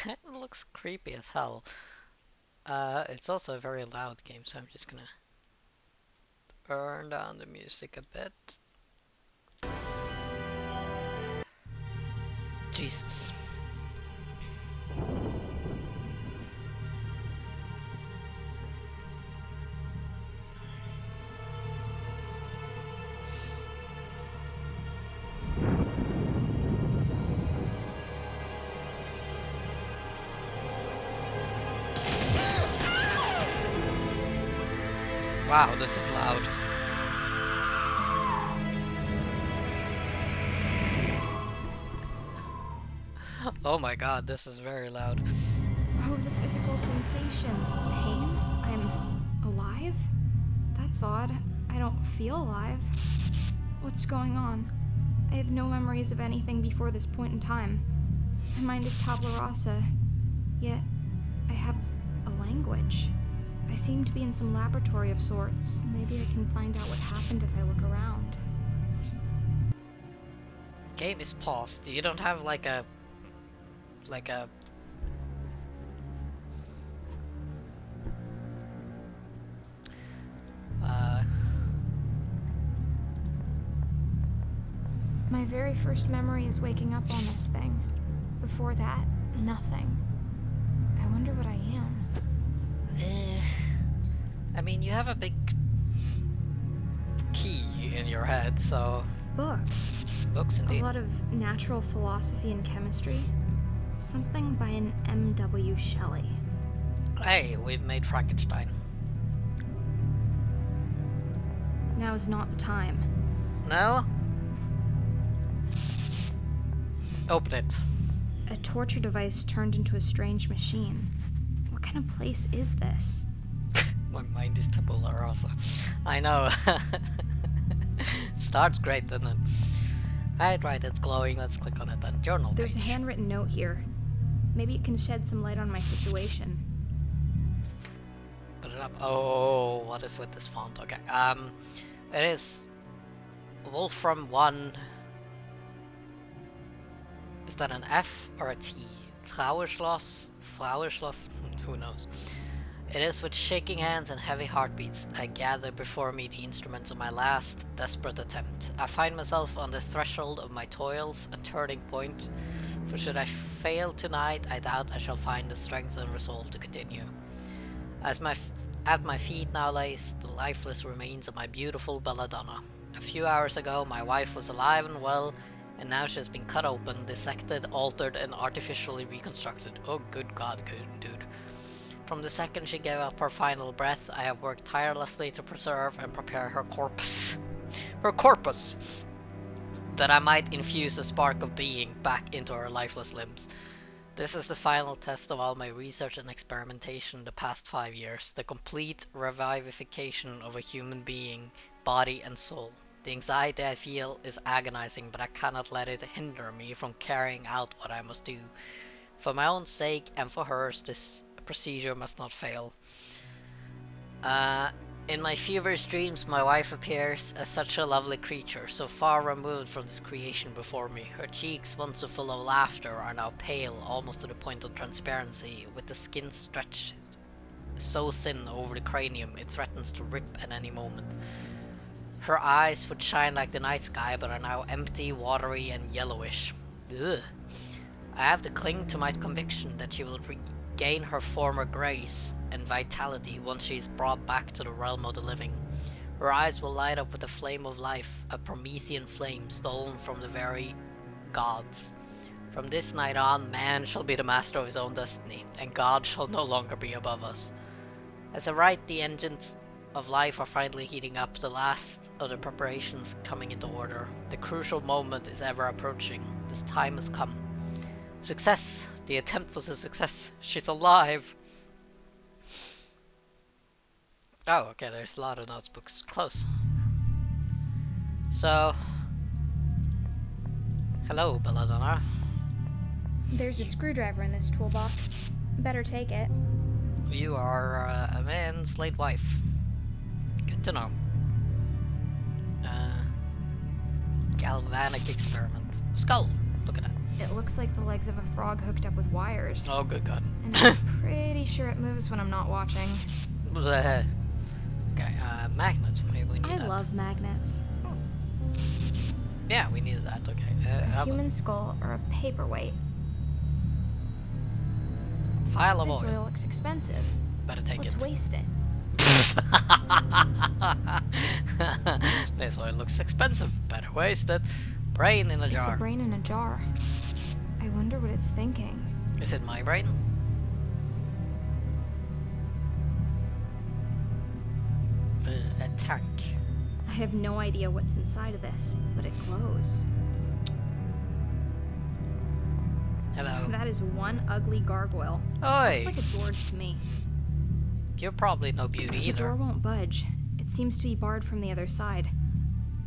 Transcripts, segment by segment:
It looks creepy as hell. It's also a very loud game, so I'm just gonna turn down the music a bit. Jesus. Wow, this is loud. Oh my god, this is very loud. Oh, the physical sensation. Pain? I'm alive? That's odd. I don't feel alive. What's going on? I have no memories of anything before this point in time. My mind is tabula rasa, yet I have a language. I seem to be in some laboratory of sorts. Maybe I can find out what happened if I look around. Game is paused. You don't have like a My very first memory is waking up on this thing. Before that, nothing. I wonder what I am. I mean, you have a big key in your head, so... Books. Books, indeed. A lot of natural philosophy and chemistry. Something by an M.W. Shelley. Hey, we've made Frankenstein. Now is not the time. No? Open it. A torture device turned into a strange machine. What kind of place is this? My mind is tabula rasa. I know. Starts great, doesn't it? Right, it's glowing. Let's click on it then. Journal page. There's a handwritten note here. Maybe it can shed some light on my situation. Put it up. Oh, what is with this font? Okay. It is Wolfram 1. Is that an F or a T? Flowerschloss? Flowerschloss? Who knows? It is with shaking hands and heavy heartbeats I gather before me the instruments of my last desperate attempt. I find myself on the threshold of my toils, a turning point, for should I fail tonight, I doubt I shall find the strength and resolve to continue. At my feet now lays the lifeless remains of my beautiful Belladonna. A few hours ago my wife was alive and well, and now she has been cut open, dissected, altered, and artificially reconstructed. Oh good god, good dude. From the second she gave up her final breath, I have worked tirelessly to preserve and prepare her corpus. Her corpus! That I might infuse a spark of being back into her lifeless limbs. This is the final test of all my research and experimentation the past 5 years, the complete revivification of a human being, body and soul. The anxiety I feel is agonizing, but I cannot let it hinder me from carrying out what I must do. For my own sake and for hers, this procedure must not fail. In my feverish dreams, my wife appears as such a lovely creature, so far removed from this creation before me. Her cheeks, once so full of laughter, are now pale, almost to the point of transparency, with the skin stretched so thin over the cranium it threatens to rip at any moment. Her eyes would shine like the night sky, but are now empty, watery, and yellowish. Ugh. I have to cling to my conviction that she will regain her former grace and vitality once she is brought back to the realm of the living. Her eyes will light up with the flame of life, a Promethean flame stolen from the very gods. From this night on, man shall be the master of his own destiny, and God shall no longer be above us. As I write, the engines of life are finally heating up, the last of the preparations coming into order. The crucial moment is ever approaching. This time has come. Success! The attempt was a success. She's alive! Oh, okay, there's a lot of notebooks. Close. So... Hello, Belladonna. There's a screwdriver in this toolbox. Better take it. You are a man's late wife. Good to know. Galvanic experiment. Skull! Look at that. It looks like the legs of a frog hooked up with wires. Oh, good God. And I'm pretty sure it moves when I'm not watching. Okay, magnets. Maybe we need I that. love magnets. Yeah, we needed that. Okay. A human skull or a paperweight. Vial of This oil. oil looks expensive. Better take Let's it. waste it. This oil looks expensive. Better waste it. Brain in a jar. It's a brain in a jar. I wonder what it's thinking. Is it my brain? A tank. I have no idea what's inside of this, but it glows. Hello. That is one ugly gargoyle. Oi! Looks like a George to me. You're probably no beauty The either. door won't budge. It seems to be barred from the other side.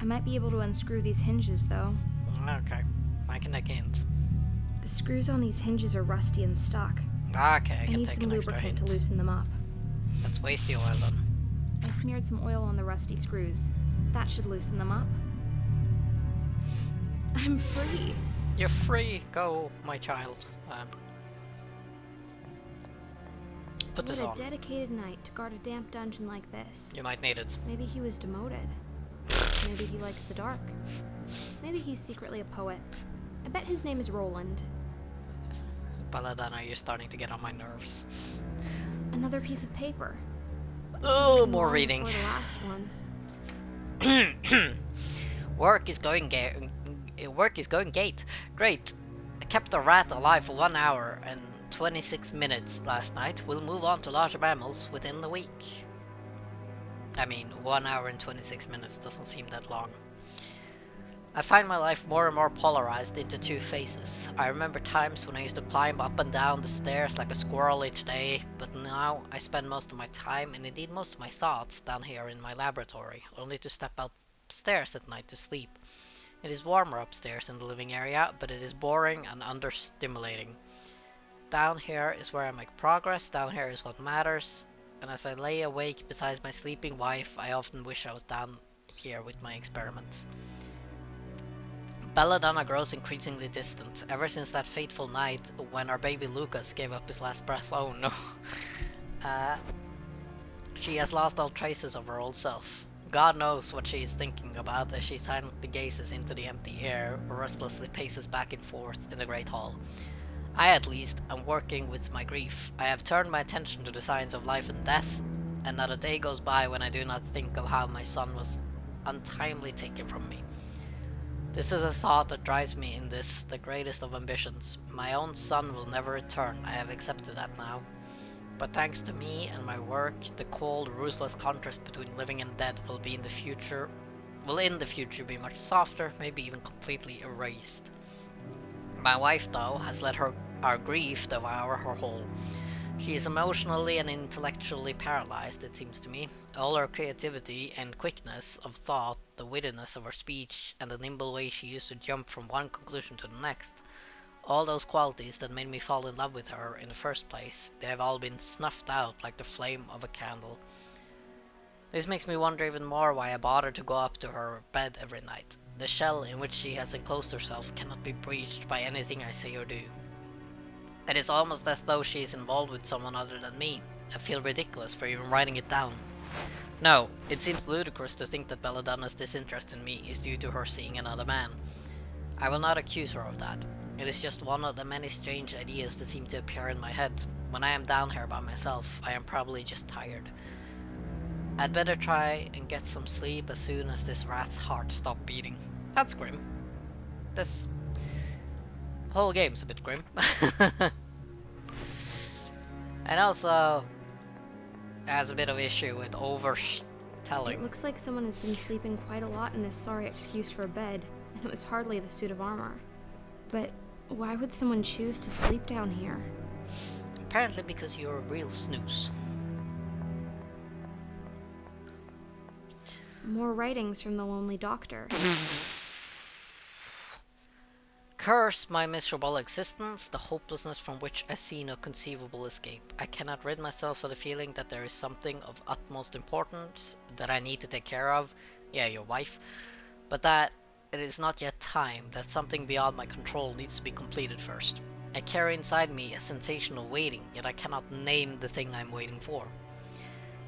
I might be able to unscrew these hinges, though. Okay. I can again. The screws on these hinges are rusty and stuck. Okay, I I can need take some an extra lubricant hint. to loosen them up. Let's waste the oil then. I smeared some oil on the rusty screws. That should loosen them up. I'm free. You're free. Go, my child. Put this What on. a dedicated knight to guard a damp dungeon like this. You might need it. Maybe he was demoted. Maybe he likes the dark. Maybe he's secretly a poet. I bet his name is Roland. Belladonna, you're starting to get on my nerves. Another piece of paper. This was Oh, written more long reading. before the last one. Work is going gate. Great. I kept a rat alive for 1 hour and 26 minutes last night. We'll move on to larger mammals within the week. I mean, 1 hour and 26 minutes doesn't seem that long. I find my life more and more polarized into two phases. I remember times when I used to climb up and down the stairs like a squirrel each day, but now I spend most of my time, and indeed most of my thoughts, down here in my laboratory, only to step upstairs at night to sleep. It is warmer upstairs in the living area, but it is boring and understimulating. Down here is where I make progress, down here is what matters, and as I lay awake beside my sleeping wife, I often wish I was down here with my experiments. Belladonna grows increasingly distant, ever since that fateful night when our baby Lucas gave up his last breath. Oh no. She has lost all traces of her old self. God knows what she is thinking about as she silently gazes into the empty air or restlessly paces back and forth in the great hall. I, at least, am working with my grief. I have turned my attention to the signs of life and death, and not a day goes by when I do not think of how my son was untimely taken from me. This is a thought that drives me in this, the greatest of ambitions. My own son will never return, I have accepted that now. But thanks to me and my work, the cold, ruthless contrast between living and dead will in the future be much softer, maybe even completely erased. My wife, though, has let our grief devour her whole. She is emotionally and intellectually paralyzed, it seems to me. All her creativity and quickness of thought, the wittiness of her speech, and the nimble way she used to jump from one conclusion to the next, all those qualities that made me fall in love with her in the first place, they have all been snuffed out like the flame of a candle. This makes me wonder even more why I bother to go up to her bed every night. The shell in which she has enclosed herself cannot be breached by anything I say or do. It is almost as though she is involved with someone other than me. I feel ridiculous for even writing it down. No, it seems ludicrous to think that Belladonna's disinterest in me is due to her seeing another man. I will not accuse her of that. It is just one of the many strange ideas that seem to appear in my head. When I am down here by myself, I am probably just tired. I'd better try and get some sleep as soon as this rat's heart stops beating. That's grim. This whole game's a bit grim. And also has a bit of issue with overtelling. It looks like someone has been sleeping quite a lot in this sorry excuse for a bed, and it was hardly the suit of armor. But why would someone choose to sleep down here? Apparently because you're a real snooze. More writings from the lonely doctor. Curse my miserable existence, the hopelessness from which I see no conceivable escape. I cannot rid myself of the feeling that there is something of utmost importance that I need to take care of, yeah, your wife, but that it is not yet time that something beyond my control needs to be completed first. I carry inside me a sensation of waiting, yet I cannot name the thing I'm waiting for.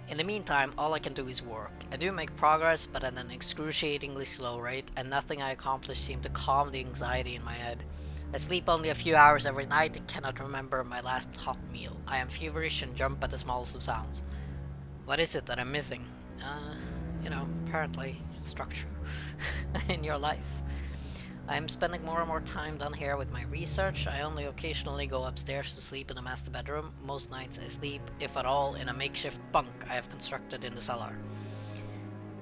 In the meantime, all I can do is work. I do make progress, but at an excruciatingly slow rate, and nothing I accomplish seems to calm the anxiety in my head. I sleep only a few hours every night and cannot remember my last hot meal. I am feverish and jump at the smallest of sounds. What is it that I'm missing? Apparently, structure in your life. I am spending more and more time down here with my research. I only occasionally go upstairs to sleep in the master bedroom. Most nights I sleep, if at all, in a makeshift bunk I have constructed in the cellar.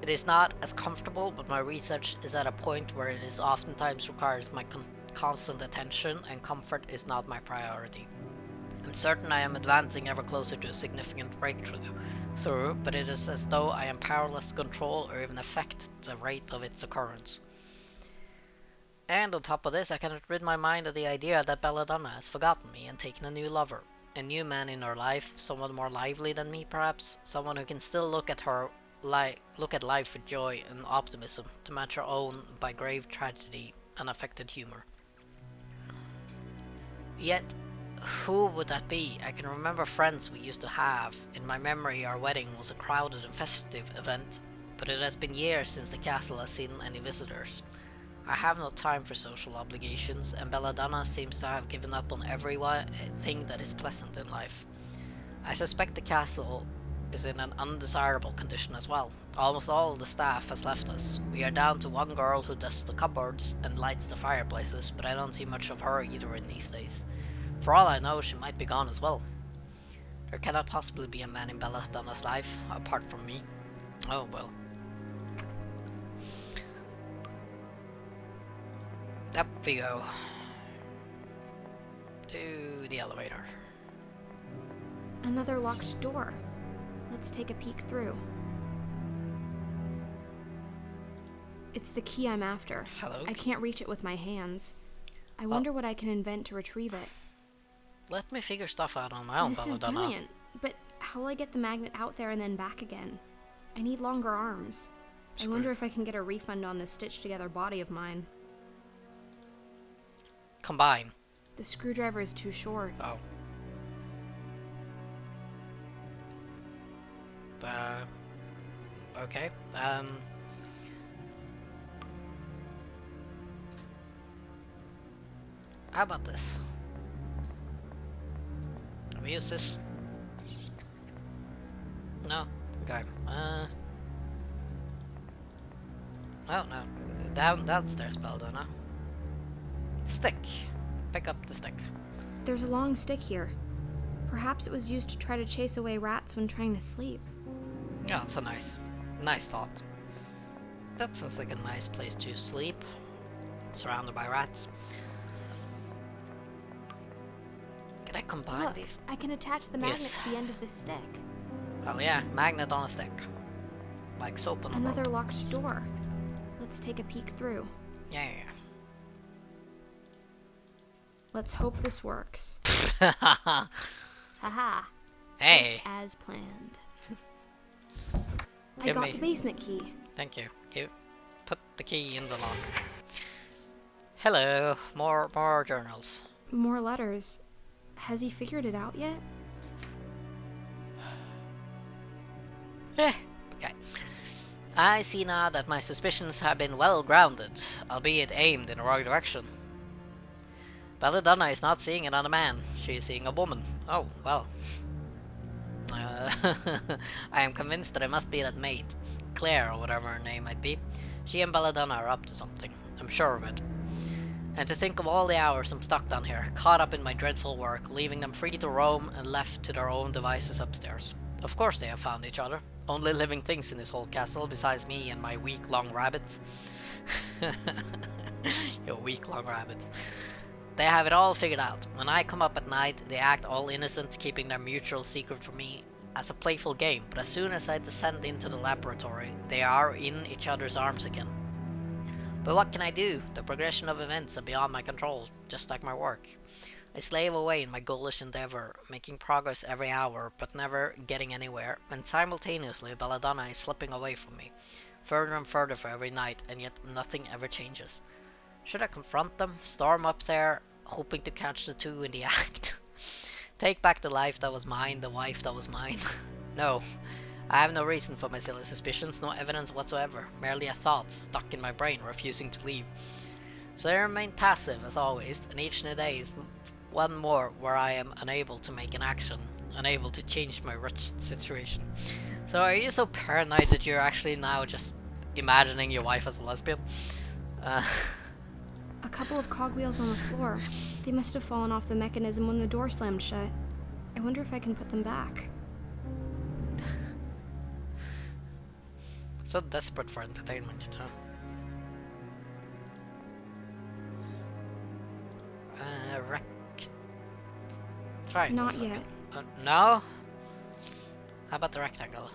It is not as comfortable, but my research is at a point where it is oftentimes requires my constant attention, and comfort is not my priority. I'm certain I am advancing ever closer to a significant breakthrough, but it is as though I am powerless to control or even affect the rate of its occurrence. And on top of this, I cannot rid my mind of the idea that Belladonna has forgotten me and taken a new lover. A new man in her life, someone more lively than me perhaps, someone who can still look at life with joy and optimism, to match her own, by grave tragedy, unaffected humor. Yet, who would that be? I can remember friends we used to have. In my memory, our wedding was a crowded and festive event, but it has been years since the castle has seen any visitors. I have no time for social obligations, and Belladonna seems to have given up on everything that is pleasant in life. I suspect the castle is in an undesirable condition as well. Almost all of the staff has left us. We are down to one girl who dusts the cupboards and lights the fireplaces, but I don't see much of her either in these days. For all I know, she might be gone as well. There cannot possibly be a man in Belladonna's life, apart from me. Oh well. Up we go. To the elevator. Another locked door. Let's take a peek through. It's the key I'm after. Hello? I can't reach it with my hands. I wonder what I can invent to retrieve it. Let me figure stuff out on my own, This is Belladonna. brilliant, but how will I get the magnet out there and then back again? I need longer arms. I wonder if I can get a refund on this stitched together body of mine. Combine. The screwdriver is too short. Oh. Okay. How about this? Can we use this? No? Okay. Oh no. Downstairs, Belladonna. Stick. Pick up the stick. There's a long stick here. Perhaps it was used to try to chase away rats when trying to sleep. Yeah, it's a nice thought. That sounds like a nice place to sleep. Surrounded by rats. Can I combine Look, these? I can attach the magnet Yes. to the end of this stick. Oh yeah, magnet on a stick. Like soap on a Another rope. locked door. Let's take a peek through. Yeah. Let's hope this works. Haha. Haha. Hey. Just as planned. I Give got me. the basement key. Thank you. Put the key in the lock. Hello. More journals. More letters. Has he figured it out yet? Okay. I see now that my suspicions have been well grounded, albeit aimed in the wrong direction. Belladonna is not seeing another man, she is seeing a woman. Oh, well. I am convinced that it must be that maid, Claire or whatever her name might be. She and Belladonna are up to something, I'm sure of it. And to think of all the hours I'm stuck down here, caught up in my dreadful work, leaving them free to roam and left to their own devices upstairs. Of course they have found each other. Only living things in this whole castle, besides me and my week-long rabbits. Your week-long rabbits. They have it all figured out. When I come up at night, they act all innocent, keeping their mutual secret from me as a playful game, but as soon as I descend into the laboratory, they are in each other's arms again. But what can I do? The progression of events are beyond my control, just like my work. I slave away in my ghoulish endeavor, making progress every hour, but never getting anywhere, and simultaneously Belladonna is slipping away from me, further and further for every night, and yet nothing ever changes. Should I confront them, storm up there, hoping to catch the two in the act? Take back the life that was mine, the wife that was mine? No. I have no reason for my silly suspicions, no evidence whatsoever, merely a thought stuck in my brain, refusing to leave. So I remain passive, as always, and each new day is one more where I am unable to make an action, unable to change my wretched situation. So are you so paranoid that you're actually now just imagining your wife as a lesbian? A couple of cogwheels on the floor. They must have fallen off the mechanism when the door slammed shut. I wonder if I can put them back. So desperate for entertainment, you know. Triangle. Not yet. No? How about the rectangle?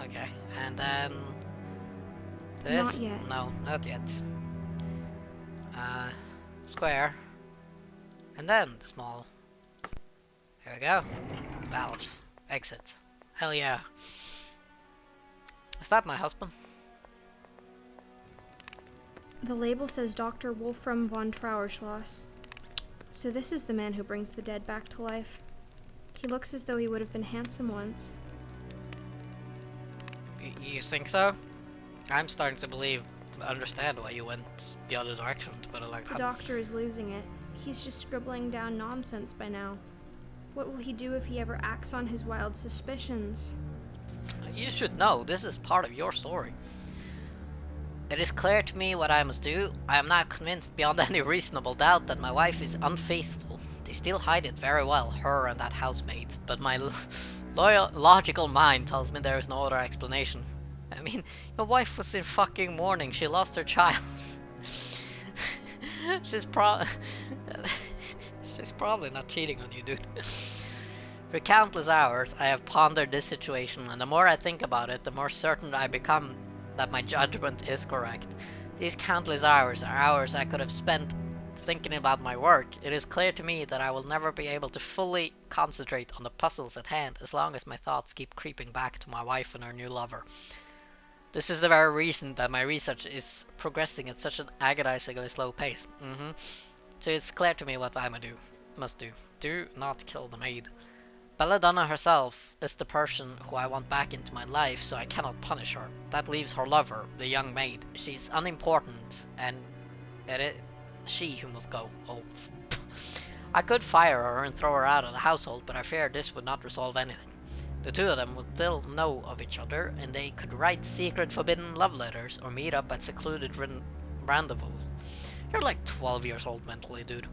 Okay, and then this? Not yet. No, not yet. Square. And then the small. Here we go. Valve. Exit. Hell yeah. Is that my husband? The label says Dr. Wolfram von Trauerschloss. So this is the man who brings the dead back to life. He looks as though he would have been handsome once. You think so? I'm starting to understand why you went the other direction, but like... The doctor is losing it. He's just scribbling down nonsense by now. What will he do if he ever acts on his wild suspicions? You should know, this is part of your story. It is clear to me what I must do. I am now convinced beyond any reasonable doubt that my wife is unfaithful. They still hide it very well, her and that housemaid, but my logical mind tells me there is no other explanation. I mean, your wife was in fucking mourning, she lost her child. She's probably not cheating on you, dude. For countless hours, I have pondered this situation, and the more I think about it, the more certain I become that my judgment is correct. These countless hours are hours I could have spent thinking about my work. It is clear to me that I will never be able to fully concentrate on the puzzles at hand as long as my thoughts keep creeping back to my wife and her new lover. This is the very reason that my research is progressing at such an agonizingly slow pace. So it's clear to me what I must do. Do not kill the maid. Belladonna herself is the person who I want back into my life, so I cannot punish her. That leaves her lover, the young maid. She's unimportant, and it is she who must go. Oh. I could fire her and throw her out of the household, but I fear this would not resolve anything. The two of them would still know of each other, and they could write secret forbidden love letters or meet up at secluded rendezvous. You're like 12 years old mentally, dude.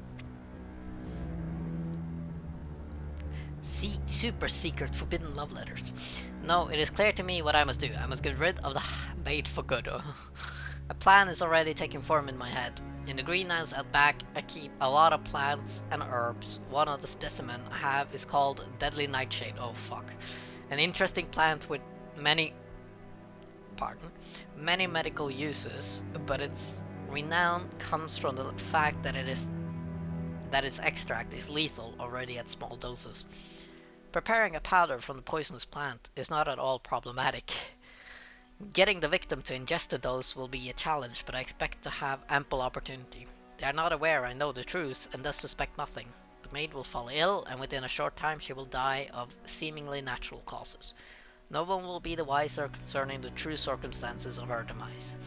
Super secret forbidden love letters. No, it is clear to me what I must do. I must get rid of the maid for good. A plan is already taking form in my head. In the greenhouse out back, I keep a lot of plants and herbs. One of the specimens I have is called Deadly Nightshade. Oh fuck. An interesting plant with many medical uses, but its renown comes from the fact that its extract is lethal already at small doses. Preparing a powder from the poisonous plant is not at all problematic. Getting the victim to ingest the dose will be a challenge, but I expect to have ample opportunity. They are not aware I know the truth, and thus suspect nothing. The maid will fall ill, and within a short time she will die of seemingly natural causes. No one will be the wiser concerning the true circumstances of her demise.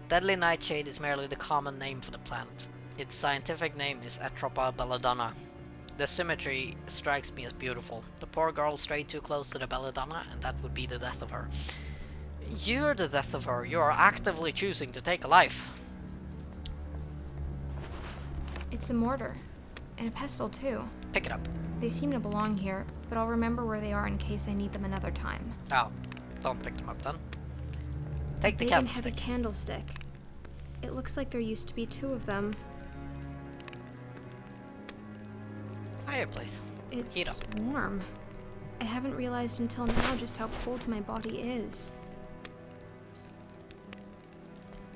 Deadly Nightshade is merely the common name for the plant. Its scientific name is Atropa belladonna. The symmetry strikes me as beautiful. The poor girl strayed too close to the belladonna, and that would be the death of her. You're the death of her. You are actively choosing to take a life. It's a mortar. And a pestle, too. Pick it up. They seem to belong here, but I'll remember where they are in case I need them another time. Oh, don't pick them up then. Take the Big and heavy candlestick. candlestick. It looks like there used to be two of them. Fireplace. Heat It's up. warm. I haven't realized until now just how cold my body is.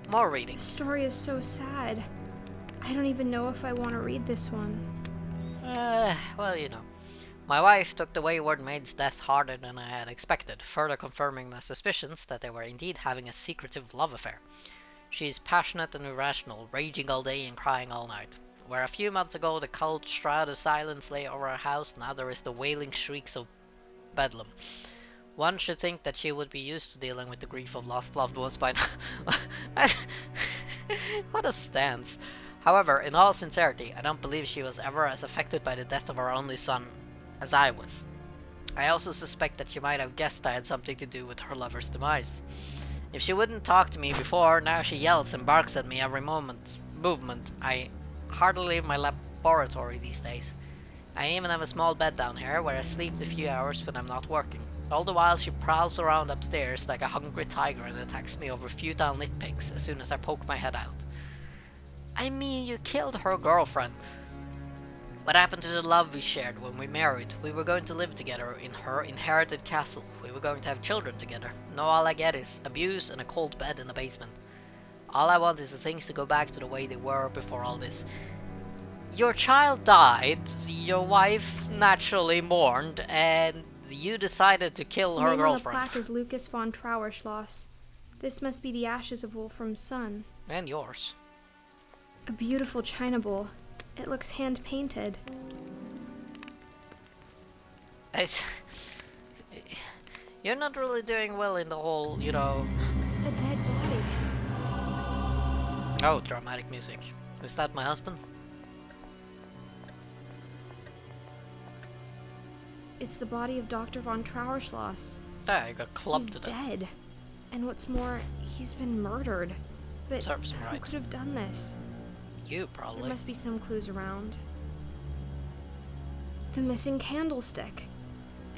More reading. The story is so sad. I don't even know if I want to read this one. Well, you know. My wife took the wayward maid's death harder than I had expected, further confirming my suspicions that they were indeed having a secretive love affair. She is passionate and irrational, raging all day and crying all night. Where a few months ago the cold shroud of silence lay over her house, now there is the wailing shrieks of bedlam. One should think that she would be used to dealing with the grief of lost loved ones by now. What a stance. However, in all sincerity, I don't believe she was ever as affected by the death of her only son as I was. I also suspect that she might have guessed I had something to do with her lover's demise. If she wouldn't talk to me before, now she yells and barks at me every movement. I hardly leave my laboratory these days. I even have a small bed down here where I sleep the few hours when I'm not working. All the while she prowls around upstairs like a hungry tiger and attacks me over futile nitpicks as soon as I poke my head out. I mean, you killed her girlfriend. What happened to the love we shared when we married? We were going to live together in her inherited castle. We were going to have children together. Now all I get is abuse and a cold bed in the basement. All I want is for things to go back to the way they were before all this. Your child died, your wife naturally mourned, and you decided to kill her girlfriend. The name on the plaque is Lucas von Trauerschloss. This must be the ashes of Wolfram's son. And yours. A beautiful china bowl. It looks hand-painted. You're not really doing well in the whole, you know... A dead body. Oh, dramatic music. Is that my husband? It's the body of Dr. von Trauerschloss. Ah, you got clubbed to death. He's dead. And what's more, he's been murdered. But Serves him who right. could have done this? You, probably. There must be some clues around. The missing candlestick.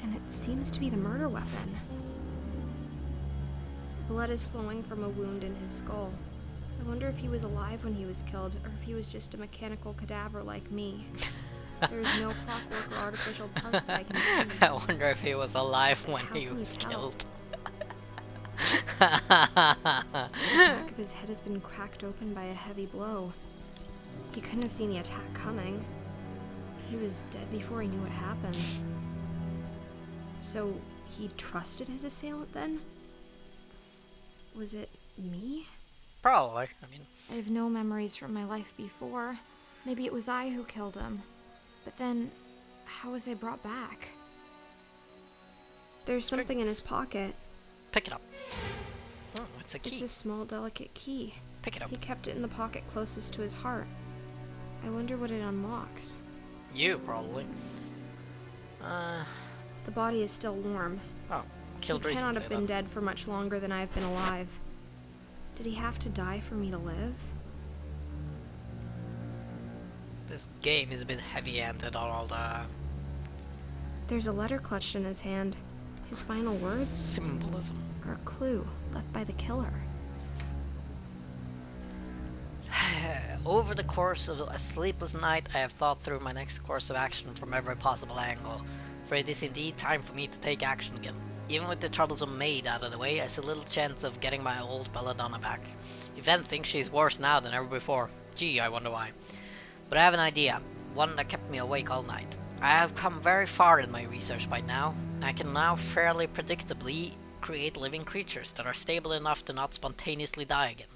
And it seems to be the murder weapon. Blood is flowing from a wound in his skull. I wonder if he was alive when he was killed, or if he was just a mechanical cadaver like me. There is no clockwork or artificial parts that I can see. I wonder if he was alive when How he can was you tell? killed. The back of his head has been cracked open by a heavy blow. He couldn't have seen the attack coming. He was dead before he knew what happened. So, he trusted his assailant then? Was it me? Probably. I mean, I have no memories from my life before. Maybe it was I who killed him. But then, how was I brought back? There's something in his pocket. pick it up. Oh, it's a key. It's a small, delicate key. Pick it up. He kept it in the pocket closest to his heart. I wonder what it unlocks. You, probably. The body is still warm. Oh, killed He cannot recently, have been then. dead for much longer than I have been alive. Did he have to die for me to live? This game is a bit heavy-handed on all the There's a letter clutched in his hand. His final words symbolism. are a clue left by the killer. Over the course of a sleepless night, I have thought through my next course of action from every possible angle, for it is indeed time for me to take action again. Even with the troublesome maid out of the way, I see little chance of getting my old Belladonna back. If anything, she's worse now than ever before. Gee, I wonder why. But I have an idea, one that kept me awake all night. I have come very far in my research by now. I can now fairly predictably create living creatures that are stable enough to not spontaneously die again.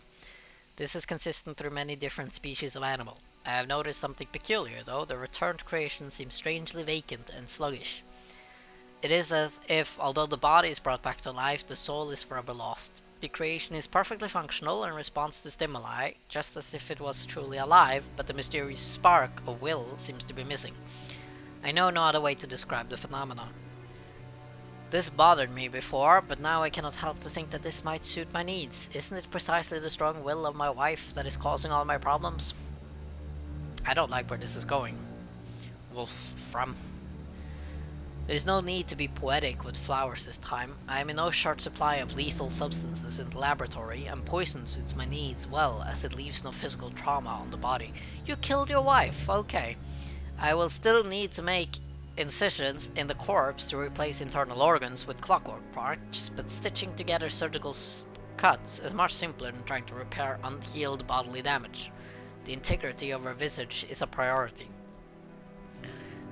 This is consistent through many different species of animal. I have noticed something peculiar, though. The returned creation seems strangely vacant and sluggish. It is as if, although the body is brought back to life, the soul is forever lost. The creation is perfectly functional and responds to stimuli, just as if it was truly alive, but the mysterious spark of will seems to be missing. I know no other way to describe the phenomenon. This bothered me before, but now I cannot help to think that this might suit my needs. Isn't it precisely the strong will of my wife that is causing all my problems? I don't like where this is going. Wolfram. There is no need to be poetic with flowers this time. I am in no short supply of lethal substances in the laboratory, and poison suits my needs well, as it leaves no physical trauma on the body. You killed your wife, okay. I will still need to make incisions in the corpse to replace internal organs with clockwork parts, but stitching together surgical cuts is much simpler than trying to repair unhealed bodily damage. The integrity of her visage is a priority.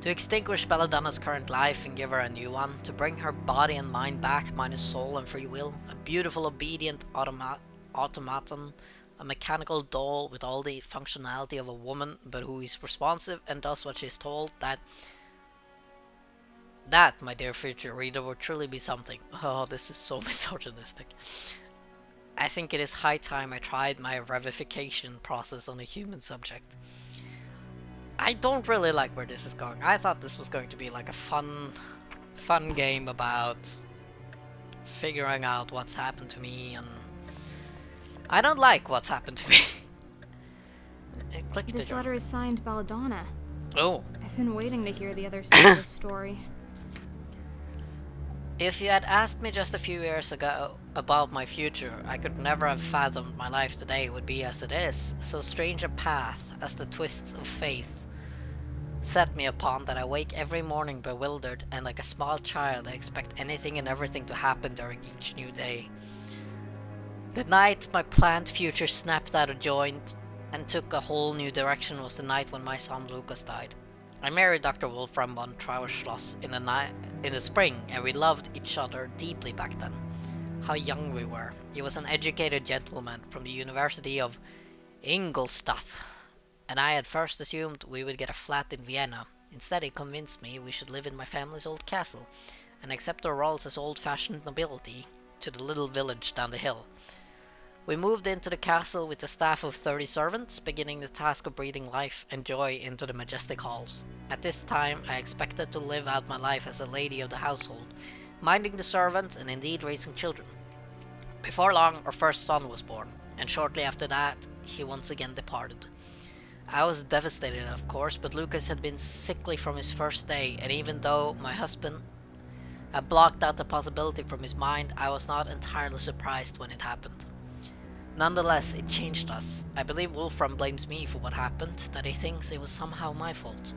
To extinguish Belladonna's current life and give her a new one, to bring her body and mind back minus soul and free will, a beautiful obedient automaton A mechanical doll with all the functionality of a woman, but who is responsive and does what she is told. That, my dear future reader, would truly be something. Oh, this is so misogynistic. I think it is high time I tried my revivification process on a human subject. I don't really like where this is going. I thought this was going to be like a fun game about figuring out what's happened to me, and I don't like what's happened to me. This letter is signed Belladonna. Oh. I've been waiting to hear the other side of this story. If you had asked me just a few years ago about my future, I could never have fathomed my life today would be as it is, so strange a path as the twists of fate set me upon that I wake every morning bewildered, and like a small child I expect anything and everything to happen during each new day. The night my planned future snapped out of joint and took a whole new direction was the night when my son Lucas died. I married Dr. Wolfram von Trauerschloss in the spring, and we loved each other deeply back then. How young we were. He was an educated gentleman from the University of Ingolstadt, and I had first assumed we would get a flat in Vienna. Instead, he convinced me we should live in my family's old castle, and accept our roles as old-fashioned nobility to the little village down the hill. We moved into the castle with a staff of 30 servants, beginning the task of breathing life and joy into the majestic halls. At this time, I expected to live out my life as a lady of the household, minding the servants and indeed raising children. Before long, our first son was born, and shortly after that, he once again departed. I was devastated, of course, but Lucas had been sickly from his first day, and even though my husband had blocked out the possibility from his mind, I was not entirely surprised when it happened. Nonetheless, it changed us. I believe Wolfram blames me for what happened, that he thinks it was somehow my fault.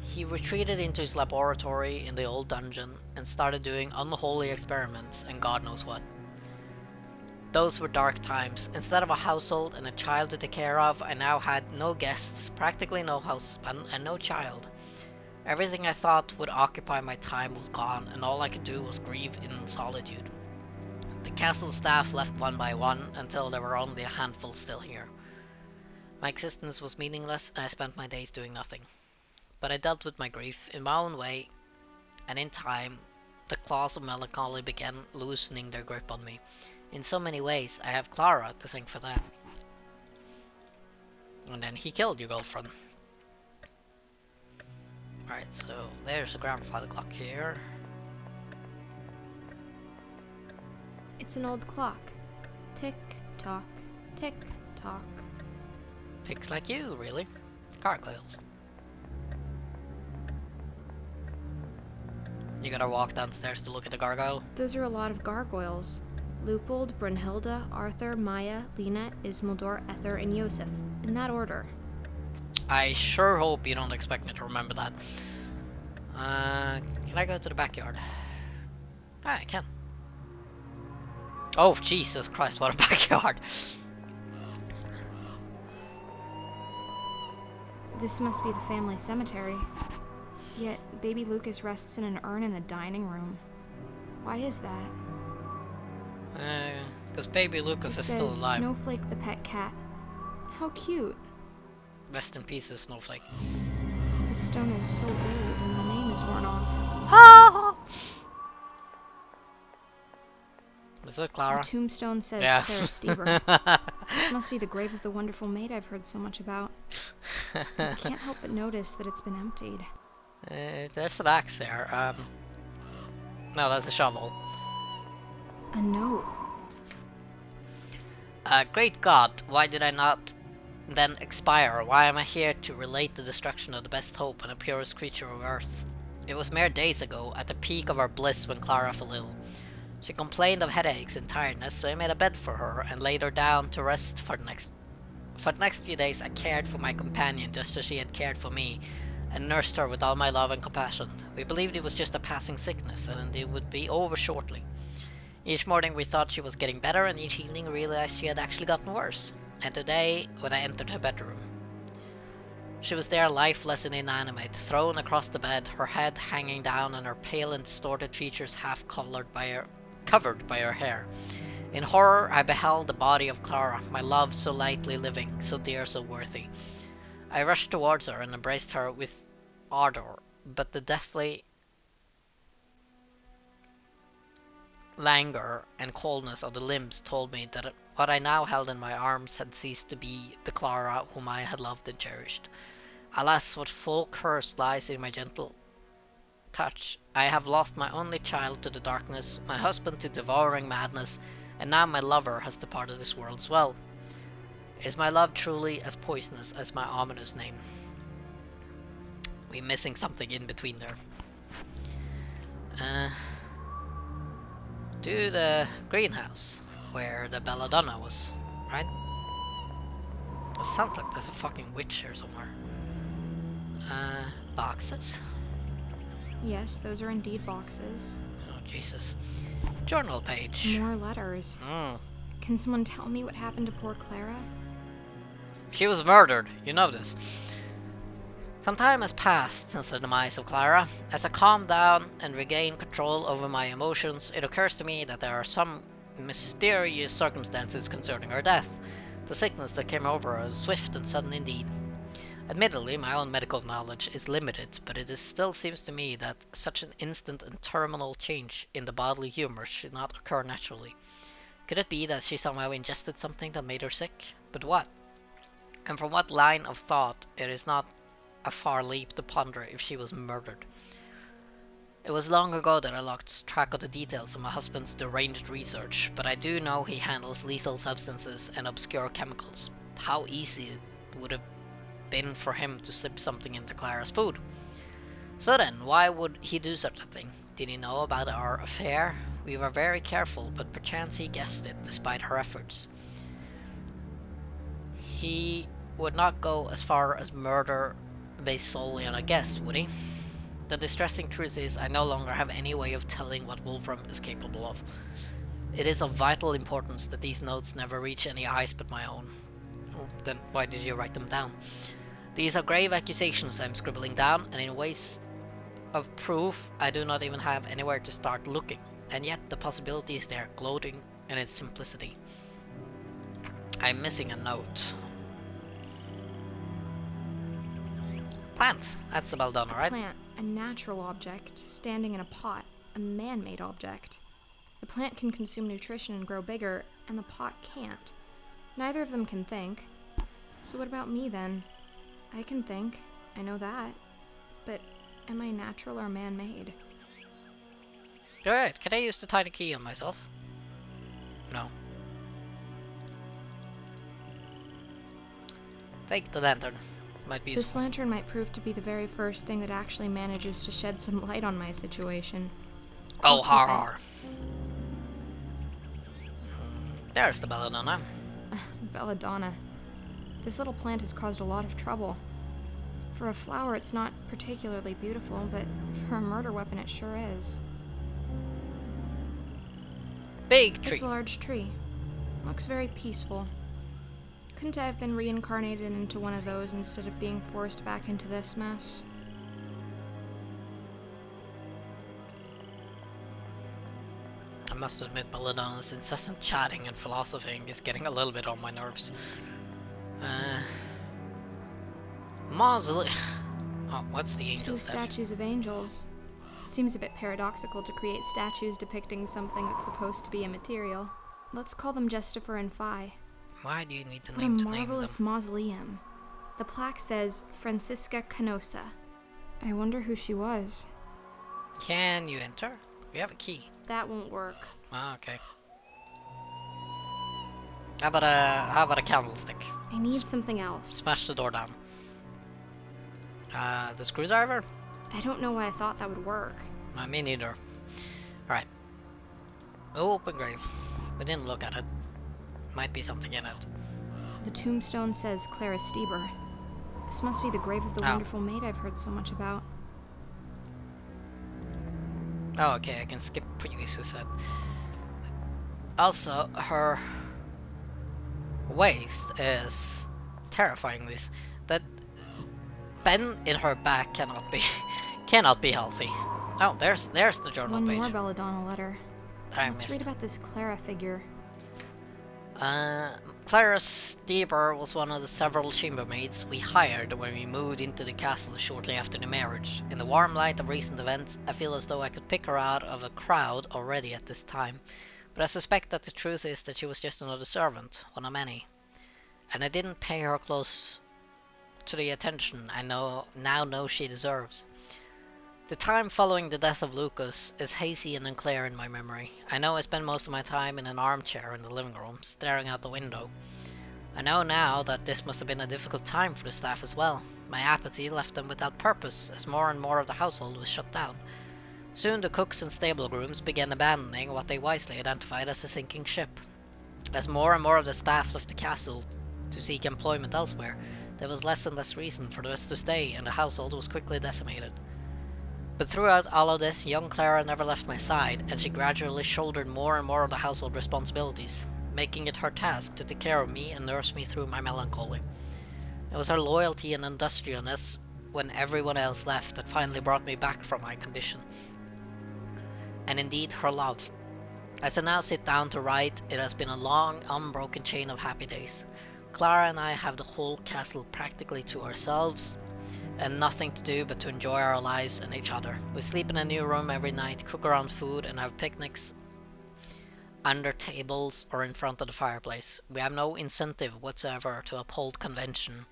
He retreated into his laboratory in the old dungeon and started doing unholy experiments and God knows what. Those were dark times. Instead of a household and a child to take care of, I now had no guests, practically no husband, and no child. Everything I thought would occupy my time was gone, and all I could do was grieve in solitude. The castle staff left one by one until there were only a handful still here. My existence was meaningless, and I spent my days doing nothing. But I dealt with my grief in my own way, and in time, the claws of melancholy began loosening their grip on me. In so many ways, I have Clara to thank for that. And then he killed your girlfriend. Alright, so there's a grandfather clock here. It's an old clock. Tick tock, tick tock. Ticks like you, really. Gargoyle. You gotta walk downstairs to look at the gargoyle. Those are a lot of gargoyles. Leupold, Brunhilde, Arthur, Maya, Lena, Ismildor, Ether, and Yosef. In that order. I sure hope you don't expect me to remember that. Can I go to the backyard? Ah, I can. Oh, Jesus Christ, what a backyard. This must be the family cemetery. Yet, baby Lucas rests in an urn in the dining room. Why is that? Because baby Lucas is still alive. Snowflake the pet cat. How cute. Rest in peace, Snowflake. This stone is so old and the name is worn off. Ha! Is it Clara? The tombstone says Clara Stieber. This must be the grave of the wonderful maid I've heard so much about. I can't help but notice that it's been emptied. There's an axe there. No, that's a shovel. A note. Great God, why did I not then expire? Why am I here to relate the destruction of the best hope and the purest creature of earth? It was mere days ago, at the peak of our bliss, when Clara fell ill. She complained of headaches and tiredness, so I made a bed for her and laid her down to rest for the next few days. I cared for my companion just as she had cared for me, and nursed her with all my love and compassion. We believed it was just a passing sickness, and it would be over shortly. Each morning we thought she was getting better, and each evening realized she had actually gotten worse. And today, when I entered her bedroom, she was there, lifeless and inanimate, thrown across the bed, her head hanging down and her pale and distorted features half covered by her hair. In horror, I beheld the body of Clara, my love so lightly living, so dear, so worthy. I rushed towards her and embraced her with ardor, but the deathly languor and coldness of the limbs told me that what I now held in my arms had ceased to be the Clara whom I had loved and cherished. Alas, what full curse lies in my gentle touch. I have lost my only child to the darkness, my husband to devouring madness, and now my lover has departed this world as well. Is my love truly as poisonous as my ominous name? We're missing something in between there. To the greenhouse, where the Belladonna was, right? It sounds like there's a fucking witch here somewhere. Boxes? Yes, those are indeed boxes. Oh, Jesus. Journal page. More letters. Can someone tell me what happened to poor Clara? She was murdered, you know this. Some time has passed since the demise of Clara. As I calm down and regain control over my emotions, it occurs to me that there are some mysterious circumstances concerning her death. The sickness that came over her is swift and sudden indeed. Admittedly, my own medical knowledge is limited, but still seems to me that such an instant and terminal change in the bodily humours should not occur naturally. Could it be that she somehow ingested something that made her sick? But what? And from what line of thought, it is not a far leap to ponder if she was murdered. It was long ago that I lost track of the details of my husband's deranged research, but I do know he handles lethal substances and obscure chemicals. How easy it would have been for him to slip something into Clara's food. So then, why would he do such a thing? Did he know about our affair? We were very careful, but perchance he guessed it, despite her efforts. He would not go as far as murder based solely on a guess, would he? The distressing truth is, I no longer have any way of telling what Wolfram is capable of. It is of vital importance that these notes never reach any eyes but my own. Then why did you write them down? These are grave accusations I am scribbling down, and in ways of proof I do not even have anywhere to start looking, and yet the possibility is there, gloating in its simplicity. I am missing a note. Plant. That's the Belladonna, right? Plant, a natural object, standing in a pot, a man-made object. The plant can consume nutrition and grow bigger, and the pot can't. Neither of them can think. So what about me then? I can think, I know that. But am I natural or man-made? Alright, can I use the tiny key on myself? No. Take the lantern. Might be This lantern might prove to be the very first thing that actually manages to shed some light on my situation. Oh, har. There's the Belladonna. Belladonna. This little plant has caused a lot of trouble. For a flower, it's not particularly beautiful, but for a murder weapon, it sure is. Big tree. It's a large tree. Looks very peaceful. Couldn't I have been reincarnated into one of those instead of being forced back into this mess? I must admit, Belladonna's incessant chatting and philosophing is getting a little bit on my nerves. Mausoleum. Oh, what's the angel Two statue? statues of angels. It seems a bit paradoxical to create statues depicting something that's supposed to be immaterial. Let's call them Justifer and Phi. Why do you need to What a name them? marvelous mausoleum. The plaque says Francisca Canosa. I wonder who she was. Can you enter? We have a key. That won't work. Ah, okay. How about a candlestick? I need something else. Smash the door down. The screwdriver? I don't know why I thought that would work. Me neither. Alright. Open grave. We didn't look at it. Might be something in it. The tombstone says Clara Stieber. This must be the grave of the wonderful maid I've heard so much about. Oh, okay, I can skip previous said. Also, her waist is terrifyingly. That bend in her back cannot be healthy. Oh, there's the journal One page. more Belladonna letter. I Let's missed. read about this Clara figure. Clara Steber was one of the several chambermaids we hired when we moved into the castle shortly after the marriage. In the warm light of recent events, I feel as though I could pick her out of a crowd already at this time, but I suspect that the truth is that she was just another servant, one of many. And I didn't pay her close to the attention I now know she deserves. The time following the death of Lucas is hazy and unclear in my memory. I know I spent most of my time in an armchair in the living room, staring out the window. I know now that this must have been a difficult time for the staff as well. My apathy left them without purpose, as more and more of the household was shut down. Soon the cooks and stable grooms began abandoning what they wisely identified as a sinking ship. As more and more of the staff left the castle to seek employment elsewhere, there was less and less reason for the rest to stay, and the household was quickly decimated. But throughout all of this, young Clara never left my side, and she gradually shouldered more and more of the household responsibilities, making it her task to take care of me and nurse me through my melancholy. It was her loyalty and industriousness when everyone else left that finally brought me back from my condition. And indeed, her love. As I now sit down to write, it has been a long, unbroken chain of happy days. Clara and I have the whole castle practically to ourselves, and nothing to do but to enjoy our lives and each other. We sleep in a new room every night, cook our own food, and have picnics under tables or in front of the fireplace. We have no incentive whatsoever to uphold convention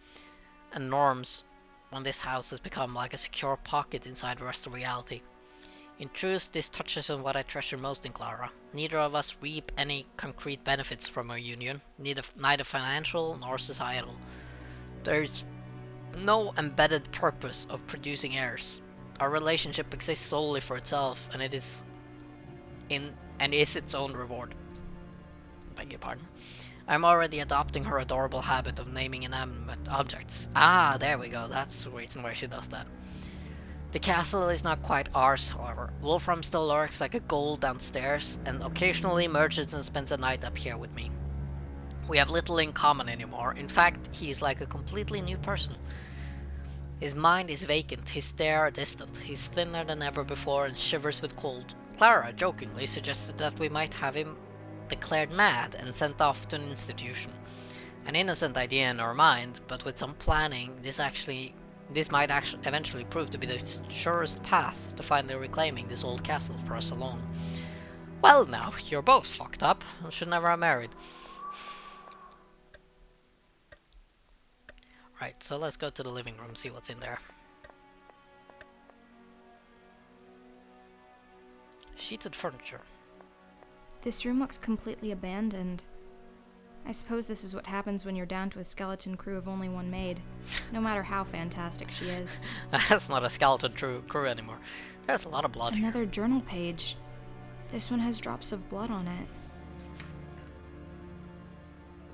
and norms when this house has become like a secure pocket inside the rest of reality. In truth, this touches on what I treasure most in Clara. Neither of us reap any concrete benefits from our union, neither financial nor societal. There's no embedded purpose of producing heirs. Our relationship exists solely for itself, and is its own reward. Beg your pardon. I'm already adopting her adorable habit of naming inanimate objects. Ah, there we go. That's the reason why she does that. The castle is not quite ours, however. Wolfram still lurks like a ghoul downstairs, and occasionally emerges and spends a night up here with me. We have little in common anymore. In fact, he is like a completely new person. His mind is vacant, his stare distant, he's thinner than ever before and shivers with cold. Clara jokingly suggested that we might have him declared mad and sent off to an institution. An innocent idea in our mind, but with some planning, this might eventually prove to be the surest path to finally reclaiming this old castle for us alone. Well now, you're both fucked up and should never have married. Right, so let's go to the living room, see what's in there. Sheeted furniture. This room looks completely abandoned. I suppose this is what happens when you're down to a skeleton crew of only one maid, no matter how fantastic she is. That's not a skeleton crew anymore. There's a lot of blood Another here. journal page. This one has drops of blood on it.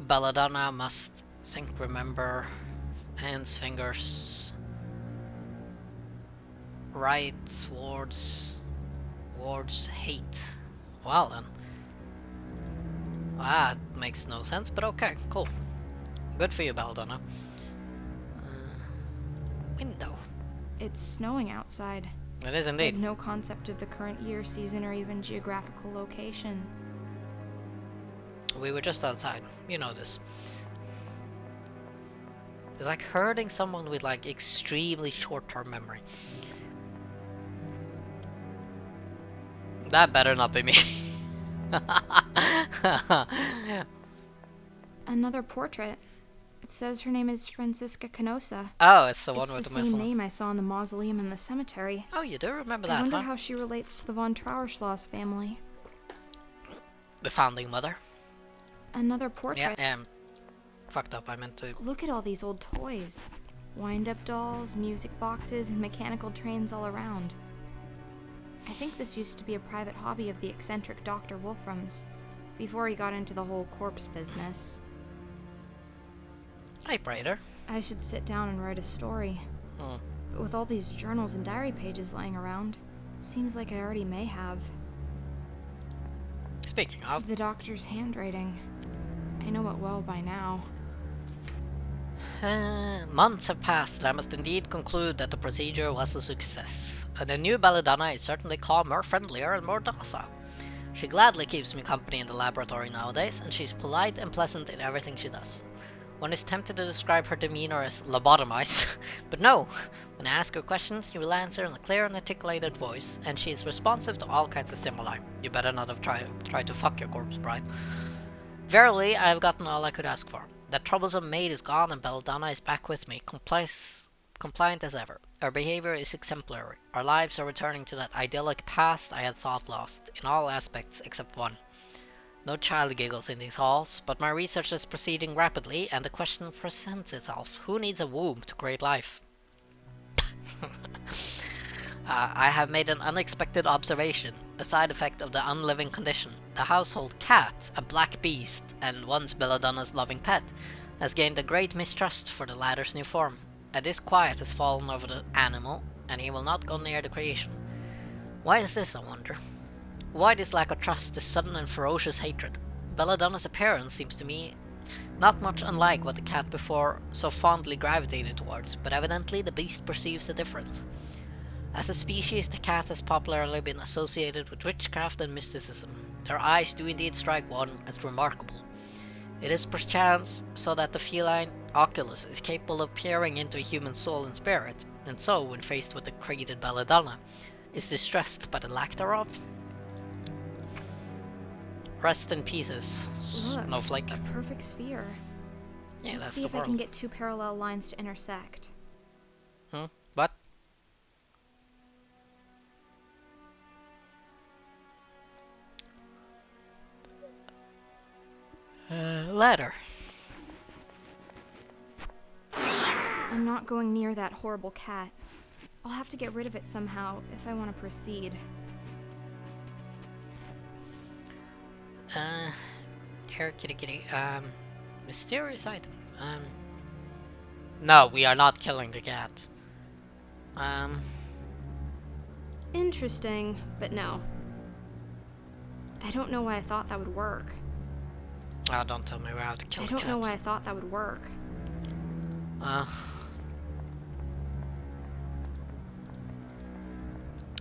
Belladonna must sink, remember. Hands, fingers. Right, wards, hate. Well then. That makes no sense, but okay, cool. Good for you, Belladonna. Window. It's snowing outside. It is I indeed. have no concept of the current year, season, or even geographical location. We were just outside. You know this. It's like hurting someone with like extremely short-term memory. That better not be me. Another portrait. It says her name is Francisca Canosa. Oh, it's the one It's with the the same missile. name I saw in the mausoleum in the cemetery. Oh, you do remember I that, wonder huh? how she relates to the von Trauerschloss family. The founding mother. Another portrait. Yeah, fucked up. I meant to. Look at all these old toys. Wind-up dolls, music boxes, and mechanical trains all around. I think this used to be a private hobby of the eccentric Dr. Wolfram's, before he got into the whole corpse business. Typewriter. I should sit down and write a story. But with all these journals and diary pages lying around, seems like I already may have. Speaking of. The doctor's handwriting. I know it well by now. Months have passed, and I must indeed conclude that the procedure was a success. And the new Belladonna is certainly calmer, friendlier, and more docile. She She gladly keeps me company in the laboratory nowadays, and she's polite and pleasant in everything she does. One is tempted to describe her demeanor as lobotomized, but no! When I ask her questions, she will answer in a clear and articulated voice, and she is responsive to all kinds of stimuli. You better not have tried to fuck your corpse bride. Verily, I have gotten all I could ask for. That troublesome maid is gone, and Belladonna is back with me, compliant as ever. Our behavior is exemplary. Our lives are returning to that idyllic past I had thought lost, in all aspects except one. No child giggles in these halls, but my research is proceeding rapidly, and the question presents itself. Who needs a womb to create life? I have made an unexpected observation, a side effect of the unliving condition. The household cat, a black beast, and once Belladonna's loving pet, has gained a great mistrust for the latter's new form. A disquiet has fallen over the animal, and he will not go near the creation. Why is this, I wonder? Why this lack of trust, this sudden and ferocious hatred? Belladonna's appearance seems to me not much unlike what the cat before so fondly gravitated towards, but evidently the beast perceives the difference. As a species, the cat has popularly been associated with witchcraft and mysticism. Their eyes do indeed strike one as remarkable. It is perchance so that the feline oculus is capable of peering into a human soul and spirit, and so, when faced with the created Belladonna, is distressed by the lack thereof. Rest in pieces, Snowflake. Look, a perfect sphere. Yeah, Let's that's see the if world. I can get two parallel lines to intersect. What? Ladder. I'm not going near that horrible cat. I'll have to get rid of it somehow if I want to proceed. Here, kitty kitty. Mysterious item. No, we are not killing the cat. Interesting, but no. I don't know why I thought that would work. Oh, don't tell me we have to kill I the cat. don't know why I thought that would work.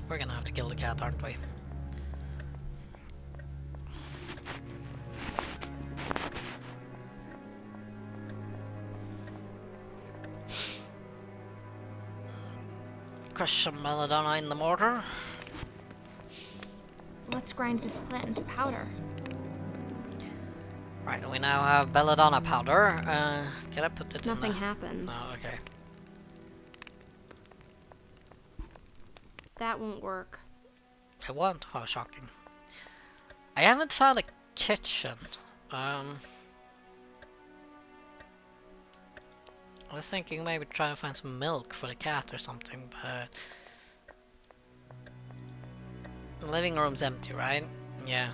We're gonna have to kill the cat, aren't we? Crush some Belladonna in the mortar. Let's grind this plant into powder. Right, we now have Belladonna powder. Can I put it Nothing in happens. Oh, okay. That won't work. I want. How shocking. I haven't found a kitchen. I was thinking maybe try and find some milk for the cat or something, but the living room's empty, right? Yeah.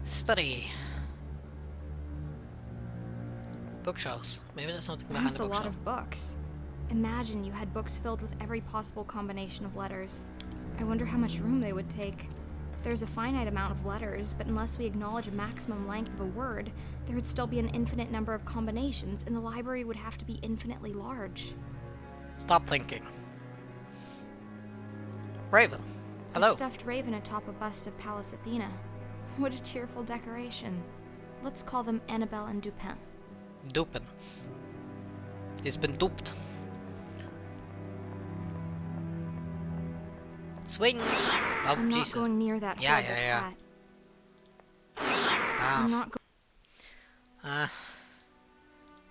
Study. Bookshelves. Maybe there's something behind That's the a lot bookshelf. of books. Imagine you had books filled with every possible combination of letters. I wonder how much room they would take. There's a finite amount of letters, but unless we acknowledge a maximum length of a word, there would still be an infinite number of combinations, and the library would have to be infinitely large. Stop thinking. Raven. Hello. A stuffed raven atop a bust of Pallas Athena. What a cheerful decoration. Let's call them Annabelle and Dupin. Dupin. He's been duped. Swing! Oh, I'm not Jesus. going near that horrible cat. Ah, I'm not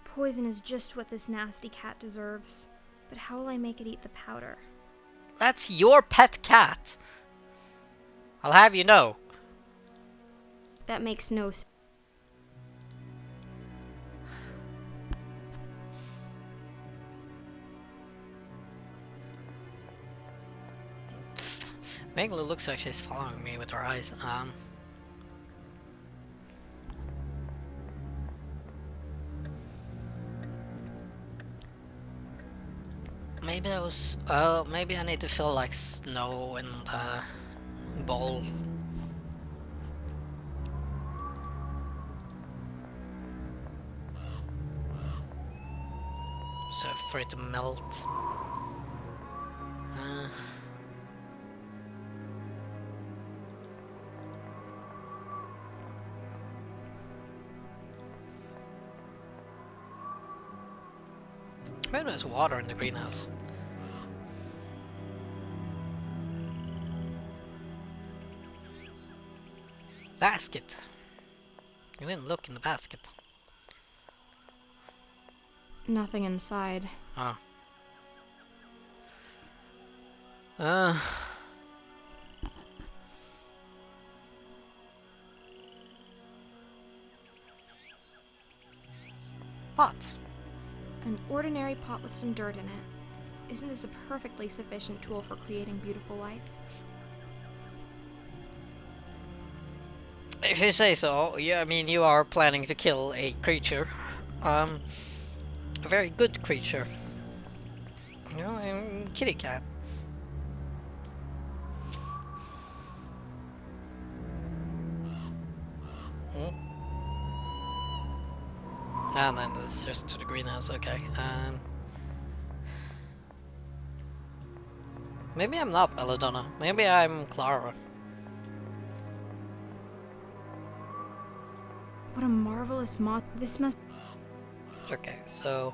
Poison is just what this nasty cat deserves. But how will I make it eat the powder? that's your pet cat. I'll have you know. That makes no sense. Megalo looks like she's following me with her eyes. Maybe I was. Maybe I need to fill like snow in the bowl. so for it to melt. Maybe there's water in the greenhouse. Basket. You didn't look in the basket. Nothing inside. Huh. Pot. An ordinary pot with some dirt in it. Isn't this a perfectly sufficient tool for creating beautiful life? If you say so, yeah, I mean, you are planning to kill a creature. A very good creature. You know, a kitty cat. And then it's just to the greenhouse, okay. Maybe I'm not Belladonna. Maybe I'm Clara. What a marvelous moth. This must... Okay, so...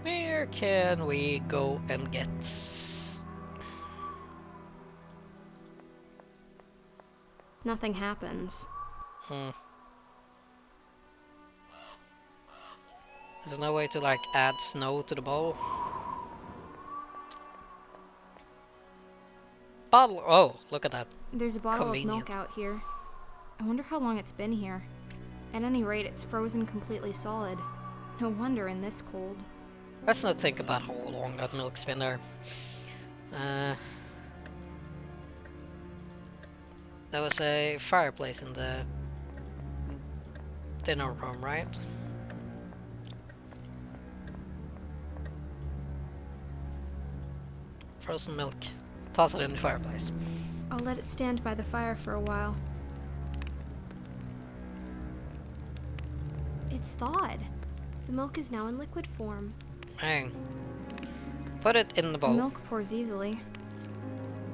where can we go and get... Nothing happens. There's no way to like add snow to the bowl. Bottle. Oh, look at that. There's a bottle Convenient. of milk out here. I wonder how long it's been here. At any rate, it's frozen completely solid. No wonder in this cold. Let's not think about how long that milk's been there. There was a fireplace in the dinner room, right? Frozen milk. Toss it in the fireplace. I'll let it stand by the fire for a while. It's thawed. The milk is now in liquid form. Hang. Put it in the bowl. The milk pours easily.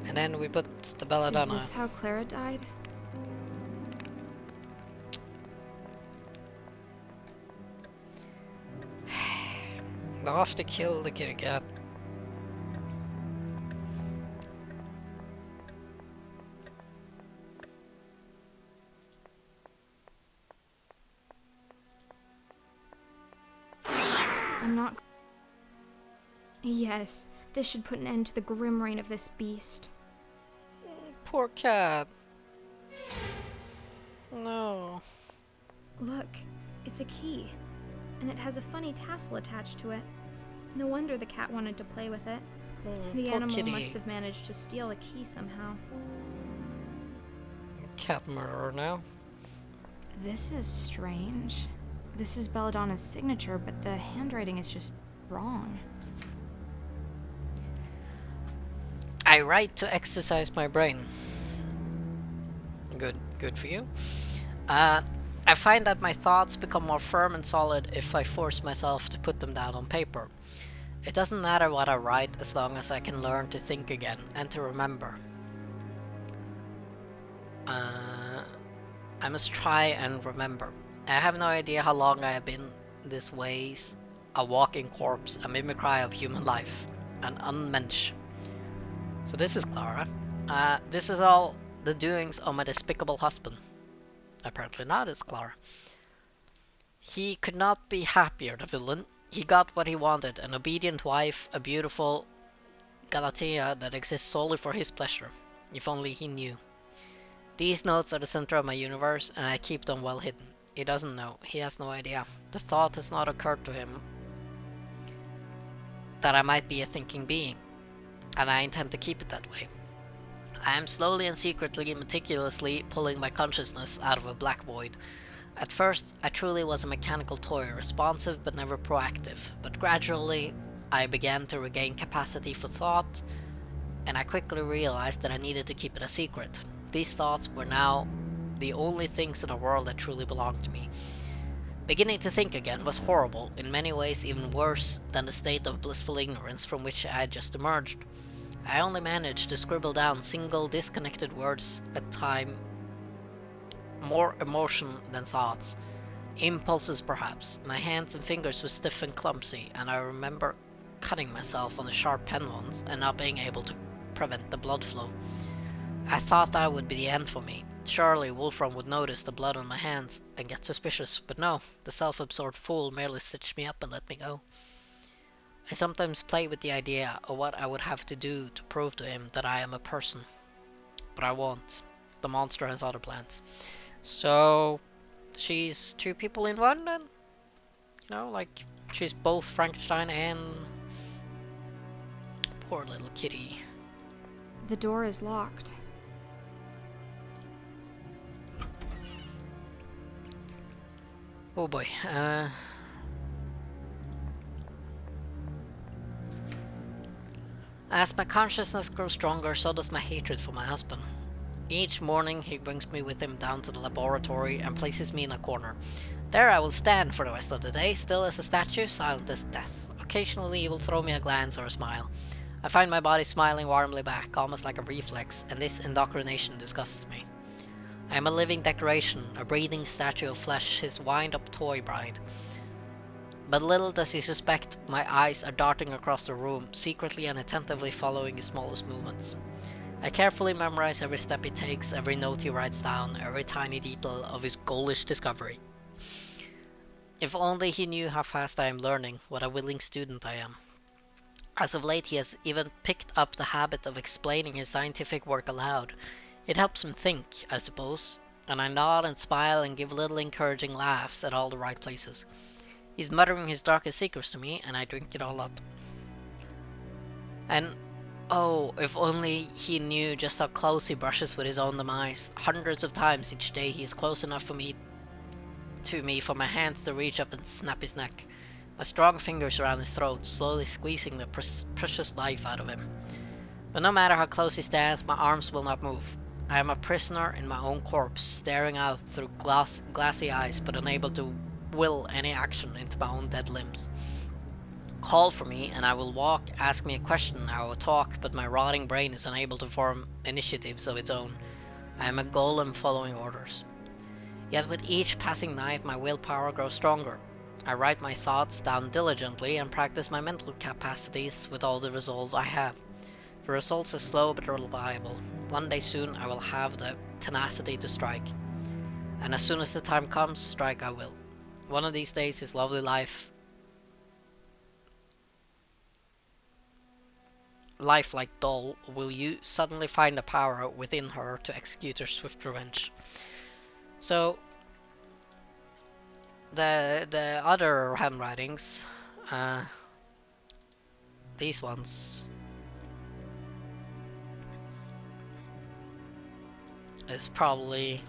And then we put the Belladonna. Is this how Clara died? They'll have to kill the kitty cat. I'm not... Yes, this should put an end to the grim reign of this beast. Poor cat. No. Look, it's a key, and it has a funny tassel attached to it. No wonder the cat wanted to play with it. The poor animal kitty. must have managed to steal a key somehow. Cat murderer now. This is strange. This is Belladonna's signature, but the handwriting is just wrong. I write to exercise my brain. Good for you. I find that my thoughts become more firm and solid if I force myself to put them down on paper. It doesn't matter what I write as long as I can learn to think again and to remember. I must try and remember. I have no idea how long I have been this way, a walking corpse, a mimicry of human life, an unmensch. So this is Clara. This is all the doings of my despicable husband. Apparently not, it's Clara. He could not be happier, the villain. He got what he wanted, an obedient wife, a beautiful Galatea that exists solely for his pleasure. If only he knew. These notes are the center of my universe, and I keep them well hidden. He doesn't know. He has no idea. The thought has not occurred to him that I might be a thinking being, and I intend to keep it that way. I am slowly and secretly, meticulously pulling my consciousness out of a black void. At first, I truly was a mechanical toy, responsive but never proactive, but gradually I began to regain capacity for thought, and I quickly realized that I needed to keep it a secret. These thoughts were now the only things in the world that truly belonged to me. Beginning to think again was horrible, in many ways even worse than the state of blissful ignorance from which I had just emerged. I only managed to scribble down single disconnected words at a time, more emotion than thoughts. Impulses perhaps. My hands and fingers were stiff and clumsy, and I remember cutting myself on the sharp pen once and not being able to prevent the blood flow. I thought that would be the end for me. Surely Wolfram would notice the blood on my hands and get suspicious, but no, the self-absorbed fool merely stitched me up and let me go. I sometimes play with the idea of what I would have to do to prove to him that I am a person. But I won't. The monster has other plans. So, she's two people in one then? You know, like, she's both Frankenstein and... Poor little kitty. The door is locked. Oh boy, As my consciousness grows stronger, so does my hatred for my husband. Each morning he brings me with him down to the laboratory and places me in a corner. There I will stand for the rest of the day, still as a statue, silent as death. Occasionally he will throw me a glance or a smile. I find my body smiling warmly back, almost like a reflex, and this indoctrination disgusts me. I am a living decoration, a breathing statue of flesh, his wind-up toy bride. But little does he suspect my eyes are darting across the room, secretly and attentively following his smallest movements. I carefully memorize every step he takes, every note he writes down, every tiny detail of his ghoulish discovery. If only he knew how fast I am learning, what a willing student I am. As of late he has even picked up the habit of explaining his scientific work aloud. It helps him think, I suppose, and I nod and smile and give little encouraging laughs at all the right places. He's muttering his darkest secrets to me, and I drink it all up. And oh, if only he knew just how close he brushes with his own demise. Hundreds of times each day he is close enough for me for my hands to reach up and snap his neck. My strong fingers around his throat, slowly squeezing the precious life out of him. But no matter how close he stands, my arms will not move. I am a prisoner in my own corpse, staring out through glassy eyes, but unable to will any action into my own dead limbs. Call for me, and I will walk. Ask me a question, I will talk, but my rotting brain is unable to form initiatives of its own. I am a golem following orders. Yet with each passing night, my willpower grows stronger. I write my thoughts down diligently and practice my mental capacities with all the resolve I have. The results are slow but reliable. One day soon I will have the tenacity to strike. And as soon as the time comes, strike I will. One of these days his lovely life like doll will you suddenly find the power within her to execute her swift revenge. So the other handwritings, these ones, is probably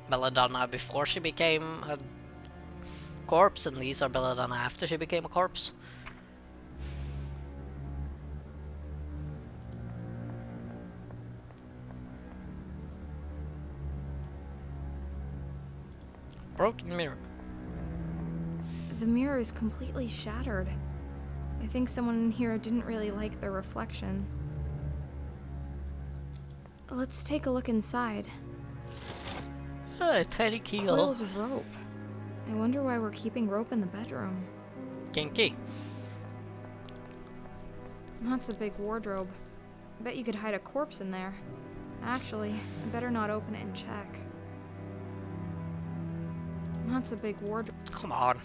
Belladonna before she became a corpse, and these are Belladonna after she became a corpse. Broken mirror. The mirror is completely shattered. I think someone in here didn't really like their reflection. Let's take a look inside. A tiny keyhole. Coils of rope. I wonder why we're keeping rope in the bedroom. Kinky. That's a big wardrobe. I bet you could hide a corpse in there. Actually, I better not open it and check. That's a big wardrobe. Come on.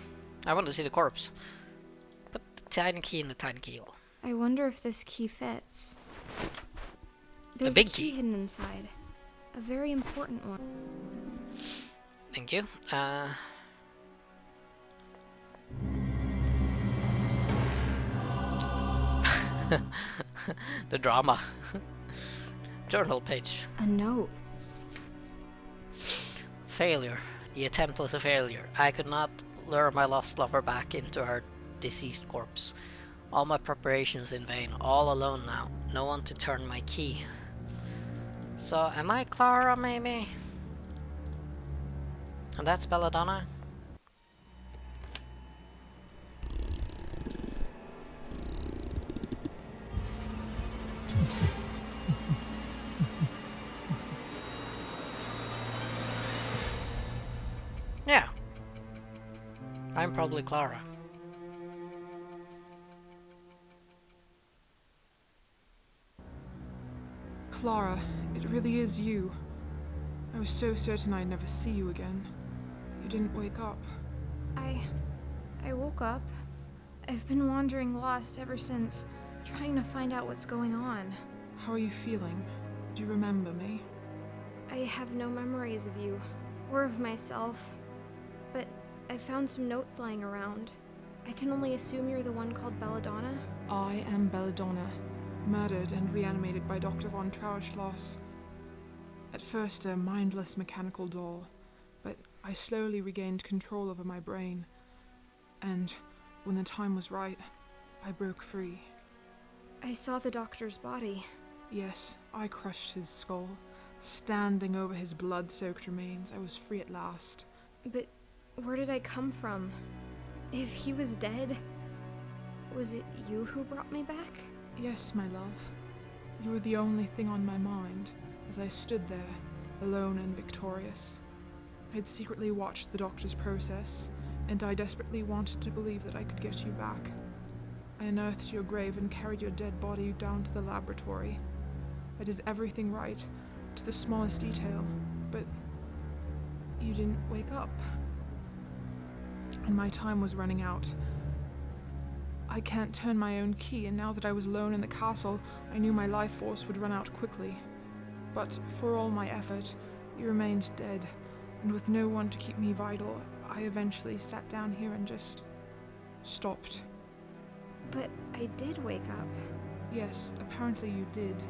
I want to see the corpse. Put the tiny key in the tiny keyhole. I wonder if this key fits. There's big a key hidden inside. A very important one. Thank you. The drama. Journal page. A note. Failure. The attempt was a failure. I could not lure my lost lover back into her deceased corpse. All my preparations in vain. All alone now. No one to turn my key. So, am I Clara, maybe? And that's Belladonna. Yeah. I'm probably Clara. Clara, it really is you. I was so certain I'd never see you again. You didn't wake up. I woke up. I've been wandering lost ever since, trying to find out what's going on. How are you feeling? Do you remember me? I have no memories of you, or of myself. But I found some notes lying around. I can only assume you're the one called Belladonna? I am Belladonna, murdered and reanimated by Dr. von Trauerschloss. At first a mindless mechanical doll, but I slowly regained control over my brain. And when the time was right, I broke free. I saw the doctor's body. Yes, I crushed his skull. Standing over his blood-soaked remains, I was free at last. But where did I come from? If he was dead, was it you who brought me back? Yes, my love. You were the only thing on my mind as I stood there, alone and victorious. I had secretly watched the doctor's process, and I desperately wanted to believe that I could get you back. I unearthed your grave and carried your dead body down to the laboratory. I did everything right, to the smallest detail, but you didn't wake up. And my time was running out. I can't turn my own key, and now that I was alone in the castle, I knew my life force would run out quickly. But for all my effort, you remained dead, and with no one to keep me vital, I eventually sat down here and just stopped. But I did wake up. Yes, apparently you did.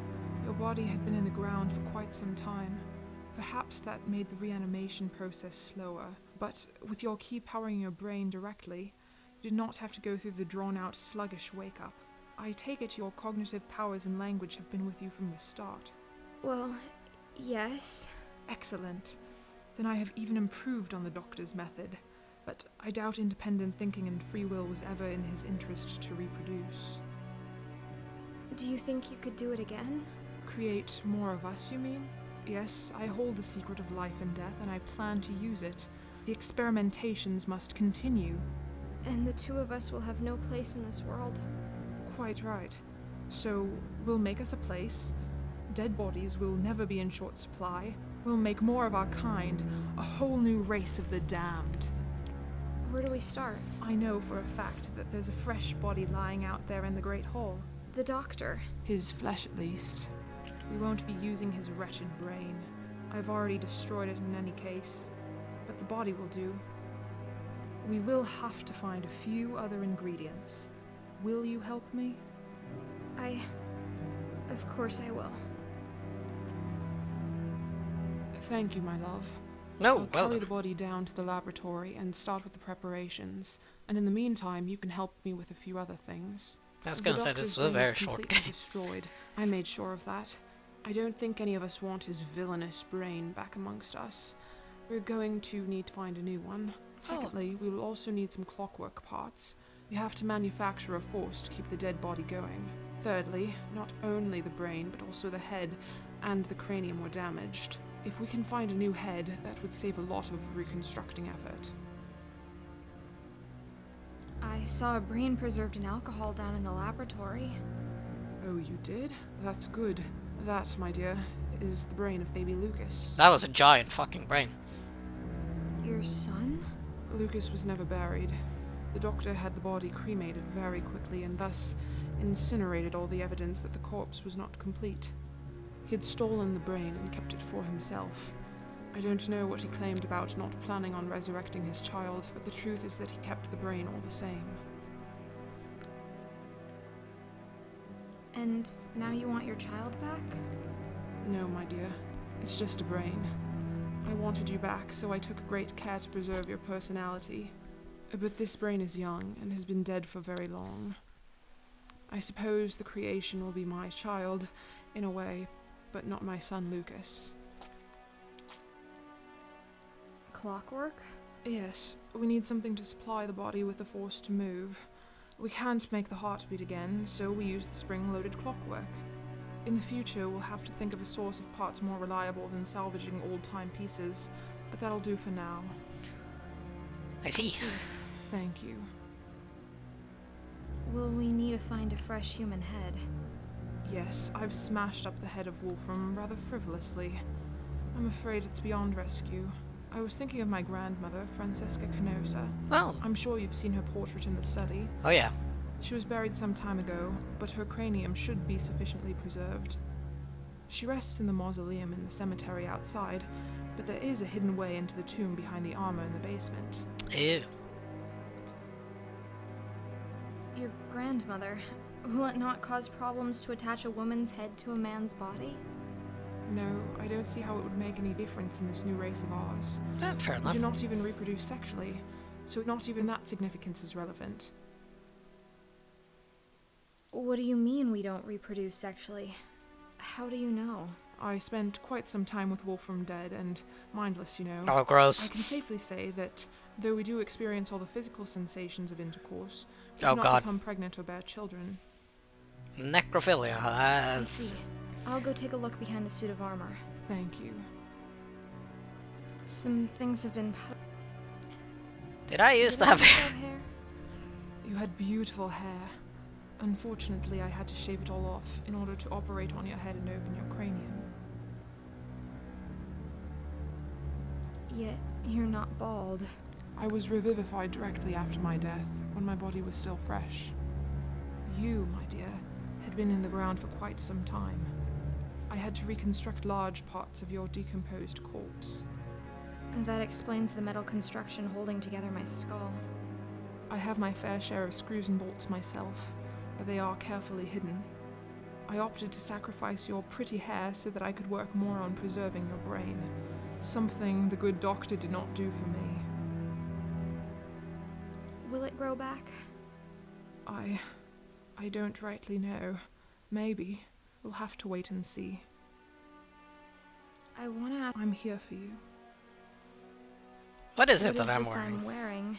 Your body had been in the ground for quite some time. Perhaps that made the reanimation process slower, but with your key powering your brain directly, you did not have to go through the drawn-out, sluggish wake-up. I take it your cognitive powers and language have been with you from the start. Well, yes. Excellent. Then I have even improved on the doctor's method, but I doubt independent thinking and free will was ever in his interest to reproduce. Do you think you could do it again? Create more of us, you mean? Yes, I hold the secret of life and death, and I plan to use it. The experimentations must continue. And the two of us will have no place in this world. Quite right. So, we'll make us a place. Dead bodies will never be in short supply. We'll make more of our kind, a whole new race of the damned. Where do we start? I know for a fact that there's a fresh body lying out there in the Great Hall. The doctor. His flesh, at least. We won't be using his wretched brain. I've already destroyed it in any case. But the body will do. We will have to find a few other ingredients. Will you help me? Of course I will. Thank you, my love. No, I'll well carry the body down to the laboratory and start with the preparations. And in the meantime, you can help me with a few other things. I was The gonna say doctor's this was a brain is very short completely game. destroyed. I made sure of that. I don't think any of us want his villainous brain back amongst us. We're going to need to find a new one. Secondly, we will also need some clockwork parts. We have to manufacture a force to keep the dead body going. Thirdly, not only the brain, but also the head and the cranium were damaged. If we can find a new head, that would save a lot of reconstructing effort. I saw a brain preserved in alcohol down in the laboratory. Oh, you did? That's good. That, my dear, is the brain of baby Lucas. That was a giant fucking brain. Your son? Lucas was never buried. The doctor had the body cremated very quickly and thus incinerated all the evidence that the corpse was not complete. He had stolen the brain and kept it for himself. I don't know what he claimed about not planning on resurrecting his child, but the truth is that he kept the brain all the same. And now you want your child back? No, my dear. It's just a brain. I wanted you back, so I took great care to preserve your personality. But this brain is young and has been dead for very long. I suppose the creation will be my child, in a way, but not my son Lucas. Clockwork? Yes, we need something to supply the body with the force to move. We can't make the heart beat again, so we use the spring-loaded clockwork. In the future, we'll have to think of a source of parts more reliable than salvaging old-time pieces, but that'll do for now. I see. Thank you. Will we need to find a fresh human head? Yes, I've smashed up the head of Wolfram rather frivolously. I'm afraid it's beyond rescue. I was thinking of my grandmother, Francesca Canosa. Well, I'm sure you've seen her portrait in the study. oh yeah. She was buried some time ago, but her cranium should be sufficiently preserved. She rests in the mausoleum in the cemetery outside, but there is a hidden way into the tomb behind the armor in the basement. Ew. Your grandmother. Will it not cause problems to attach a woman's head to a man's body? No, I don't see how it would make any difference in this new race of ours. Fair We enough. do not even reproduce sexually, so not even that significance is relevant. What do you mean we don't reproduce sexually? How do you know? I spent quite some time with Wolfram dead and mindless, you know. Oh, gross. I can safely say that, though we do experience all the physical sensations of intercourse, we Oh, do not God. become pregnant or bear children. Necrophilia. I That's... see. I'll go take a look behind the suit of armor. Thank you. Some things have been... Did I used to Did I have... used to have hair? You had beautiful hair. Unfortunately, I had to shave it all off in order to operate on your head and open your cranium. Yet, you're not bald. I was revivified directly after my death, when my body was still fresh. You, my dear, had been in the ground for quite some time. I had to reconstruct large parts of your decomposed corpse. That explains the metal construction holding together my skull. I have my fair share of screws and bolts myself, but they are carefully hidden. I opted to sacrifice your pretty hair so that I could work more on preserving your brain, something the good doctor did not do for me. Will it grow back? I don't rightly know. Maybe. We'll have to wait and see. I wanna ask... I'm here for you. What is What it is that I'm this wearing? I'm wearing?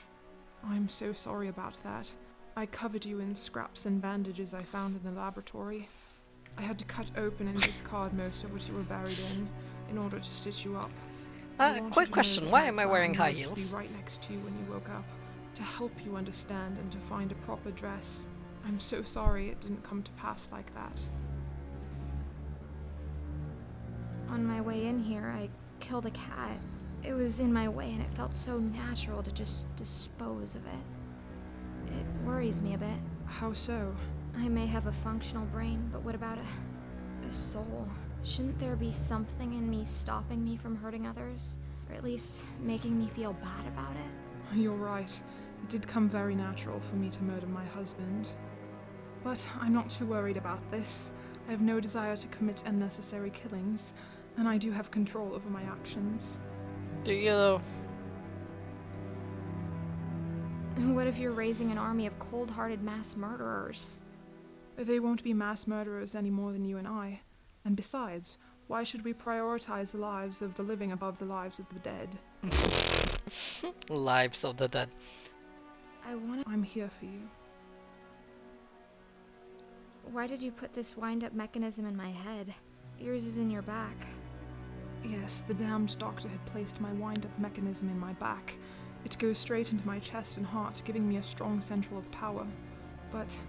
I'm so sorry about that. I covered you in scraps and bandages I found in the laboratory. I had to cut open and discard most of what you were buried in order to stitch you up. I wanted Quick to know question. that Why my am I plan wearing high was heels? To be right next to you when you woke up, to help you understand and to find a proper dress. I'm so sorry it didn't come to pass like that. On my way in here, I killed a cat. It was in my way and it felt so natural to just dispose of it. It worries me a bit. How so? I may have a functional brain, but what about a soul? Shouldn't there be something in me stopping me from hurting others? Or at least making me feel bad about it? You're right. It did come very natural for me to murder my husband. But I'm not too worried about this. I have no desire to commit unnecessary killings, and I do have control over my actions. Do you though? What if you're raising an army of cold-hearted mass murderers? They won't be mass murderers any more than you and I. And besides, why should we prioritize the lives of the living above the lives of the dead? Lives of the dead. I'm here for you. Why did you put this wind-up mechanism in my head? Yours is in your back. Yes, the damned doctor had placed my wind-up mechanism in my back. It goes straight into my chest and heart, giving me a strong central of power. But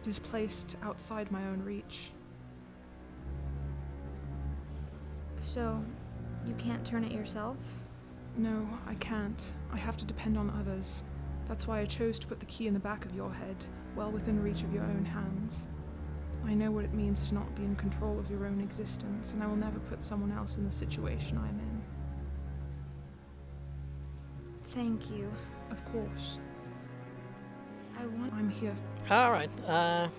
it is placed outside my own reach. So, you can't turn it yourself? No, I can't. I have to depend on others. That's why I chose to put the key in the back of your head, well within reach of your own hands. I know what it means to not be in control of your own existence, and I will never put someone else in the situation I'm in. Thank you. Of course. I'm I'm here. Alright, I'll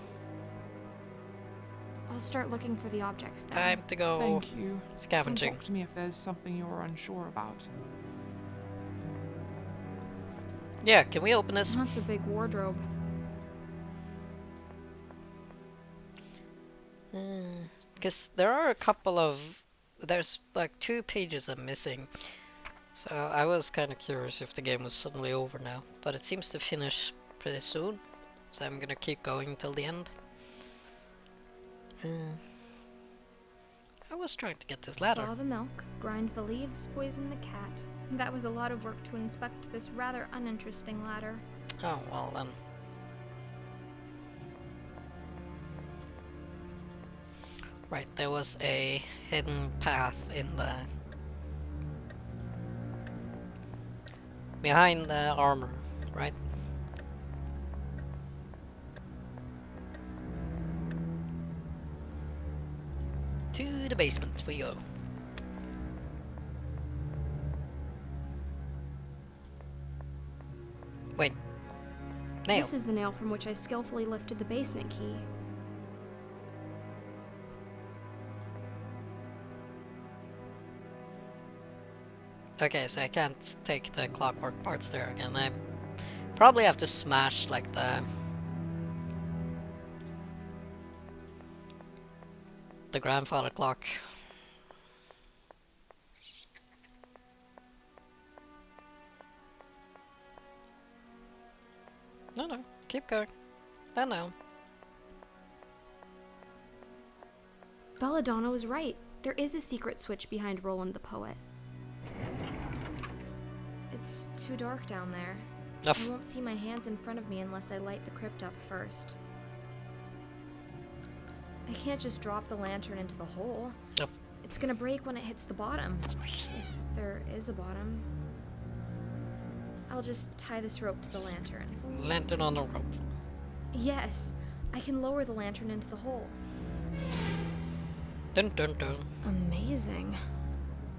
start looking for the objects then. time to go Thank you. Come scavenging. talk to me if there's something you're unsure about. Yeah, can we open this? That's a big wardrobe. Because there are a couple of... There's like 2 pages I'm missing. So I was kind of curious if the game was suddenly over now, but it seems to finish pretty soon, so I'm gonna keep going till the end. I was trying to get this ladder. Thaw the milk, grind the leaves, poison the cat. That was a lot of work to inspect this rather uninteresting ladder. Oh, well then. Right, there was a hidden path in the... behind the armor, right? To the basement we go. Wait. Nail. This is the nail from which I skillfully lifted the basement key. Okay, so I can't take the clockwork parts there again. I probably have to smash like the grandfather clock. No, keep going. No. Belladonna was right. There is a secret switch behind Roland the Poet. It's too dark down there. I won't see my hands in front of me unless I light the crypt up first. I can't just drop the lantern into the hole. Yep. It's gonna break when it hits the bottom. If there is a bottom. I'll just tie this rope to the lantern. Lantern on the rope. Yes, I can lower the lantern into the hole. Dun dun dun. Amazing.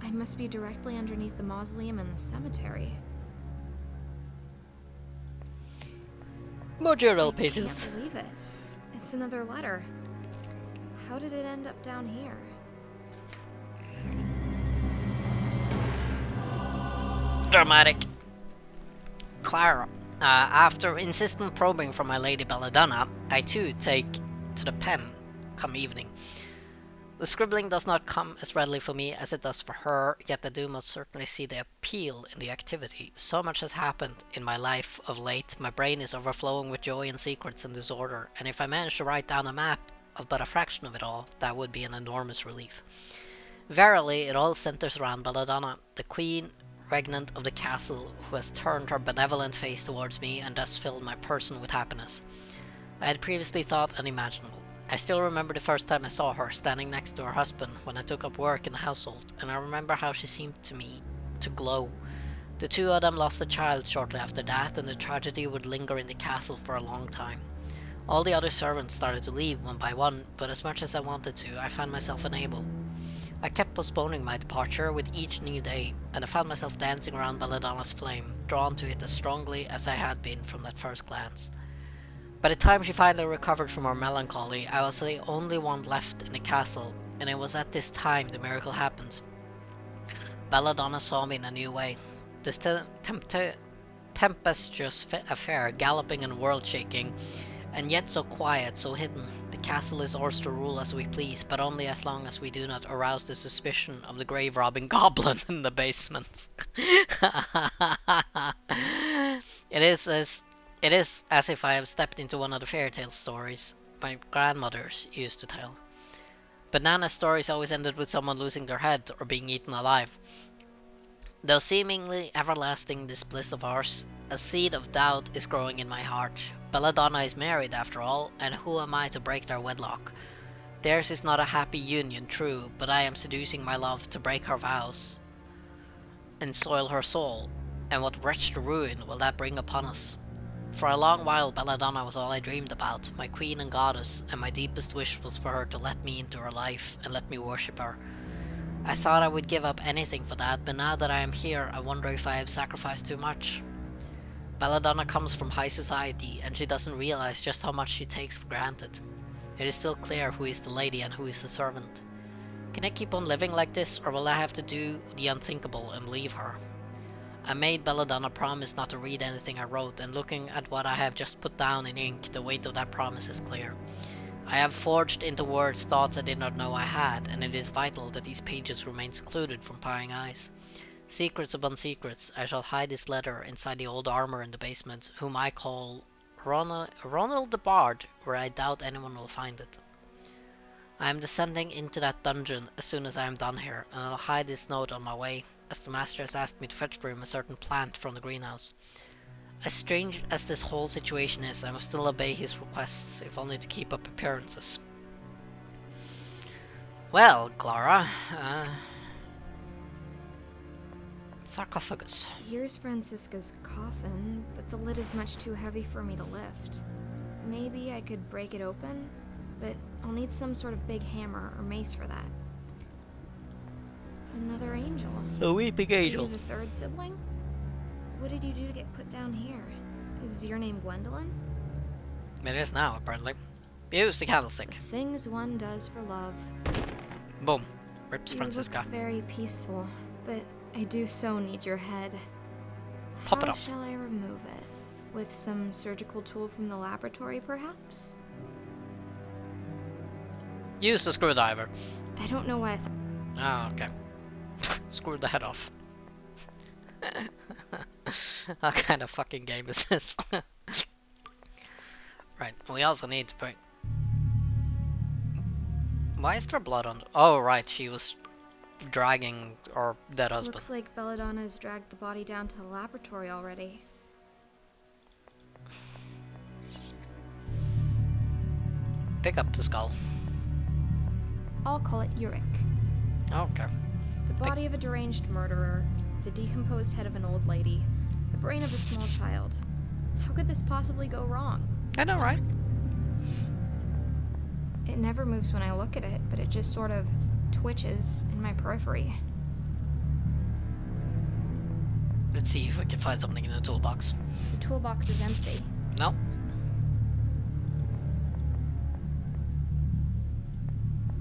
I must be directly underneath the mausoleum in the cemetery. More journal I pages. can't believe it. It's another letter. How did it end up down here? Dramatic. Clara. After insistent probing from my lady Belladonna, I too take to the pen come evening. The scribbling does not come as readily for me as it does for her, yet I do most certainly see the appeal in the activity. So much has happened in my life of late, my brain is overflowing with joy and secrets and disorder, and if I manage to write down a map of but a fraction of it all, that would be an enormous relief. Verily, it all centers around Belladonna, the queen regnant of the castle, who has turned her benevolent face towards me and thus filled my person with happiness. I had previously thought unimaginable. I still remember the first time I saw her, standing next to her husband when I took up work in the household, and I remember how she seemed to me to glow. The two of them lost a child shortly after that, and the tragedy would linger in the castle for a long time. All the other servants started to leave one by one, but as much as I wanted to, I found myself unable. I kept postponing my departure with each new day, and I found myself dancing around Belladonna's flame, drawn to it as strongly as I had been from that first glance. By the time she finally recovered from her melancholy, I was the only one left in the castle, and it was at this time the miracle happened. Belladonna saw me in a new way. This tempestuous affair, galloping and world-shaking, and yet so quiet, so hidden. The castle is ours to rule as we please, but only as long as we do not arouse the suspicion of the grave-robbing goblin in the basement. It is as if I have stepped into one of the fairy tale stories my grandmothers used to tell. But Nana's stories always ended with someone losing their head or being eaten alive. Though seemingly everlasting this bliss of ours, a seed of doubt is growing in my heart. Belladonna is married after all, and who am I to break their wedlock? Theirs is not a happy union, true, but I am seducing my love to break her vows and soil her soul, and what wretched ruin will that bring upon us? For a long while Belladonna was all I dreamed about, my queen and goddess, and my deepest wish was for her to let me into her life and let me worship her. I thought I would give up anything for that, but now that I am here, I wonder if I have sacrificed too much. Belladonna comes from high society, and she doesn't realize just how much she takes for granted. It is still clear who is the lady and who is the servant. Can I keep on living like this, or will I have to do the unthinkable and leave her? I made Belladonna promise not to read anything I wrote, and looking at what I have just put down in ink, the weight of that promise is clear. I have forged into words thoughts I did not know I had, and it is vital that these pages remain secluded from prying eyes. Secrets upon secrets, I shall hide this letter inside the old armor in the basement, whom I call Ronald the Bard, where I doubt anyone will find it. I am descending into that dungeon as soon as I am done here, and I'll hide this note on my way, as the master has asked me to fetch for him a certain plant from the greenhouse. As strange as this whole situation is, I must still obey his requests, if only to keep up appearances. Well, Clara, sarcophagus. Here's Francisca's coffin, but the lid is much too heavy for me to lift. Maybe I could break it open, but I'll need some sort of big hammer or mace for that. Another angel. The weeping angel. Are you the third sibling? What did you do to get put down here? Is your name Gwendolyn? It is now, apparently. Use the candlestick. The things one does for love. Boom. Rips You Francisca. look very peaceful, but I do so need your head. Pop it How up. shall I remove it? With some surgical tool from the laboratory, perhaps? Use the screwdriver. I don't know why I thought. Oh, okay. Screw the head off. What kind of fucking game is this? Right, we also need to put... Why is there blood on... Oh, right, she was dragging our dead husband. Looks like Belladonna has dragged the body down to the laboratory already. Pick up the skull. I'll call it Uric. Okay. The body of a deranged murderer, the decomposed head of an old lady, the brain of a small child. How could this possibly go wrong? I know, right? It never moves when I look at it, but it just sort of twitches in my periphery. Let's see if we can find something in the toolbox. The toolbox is empty. No.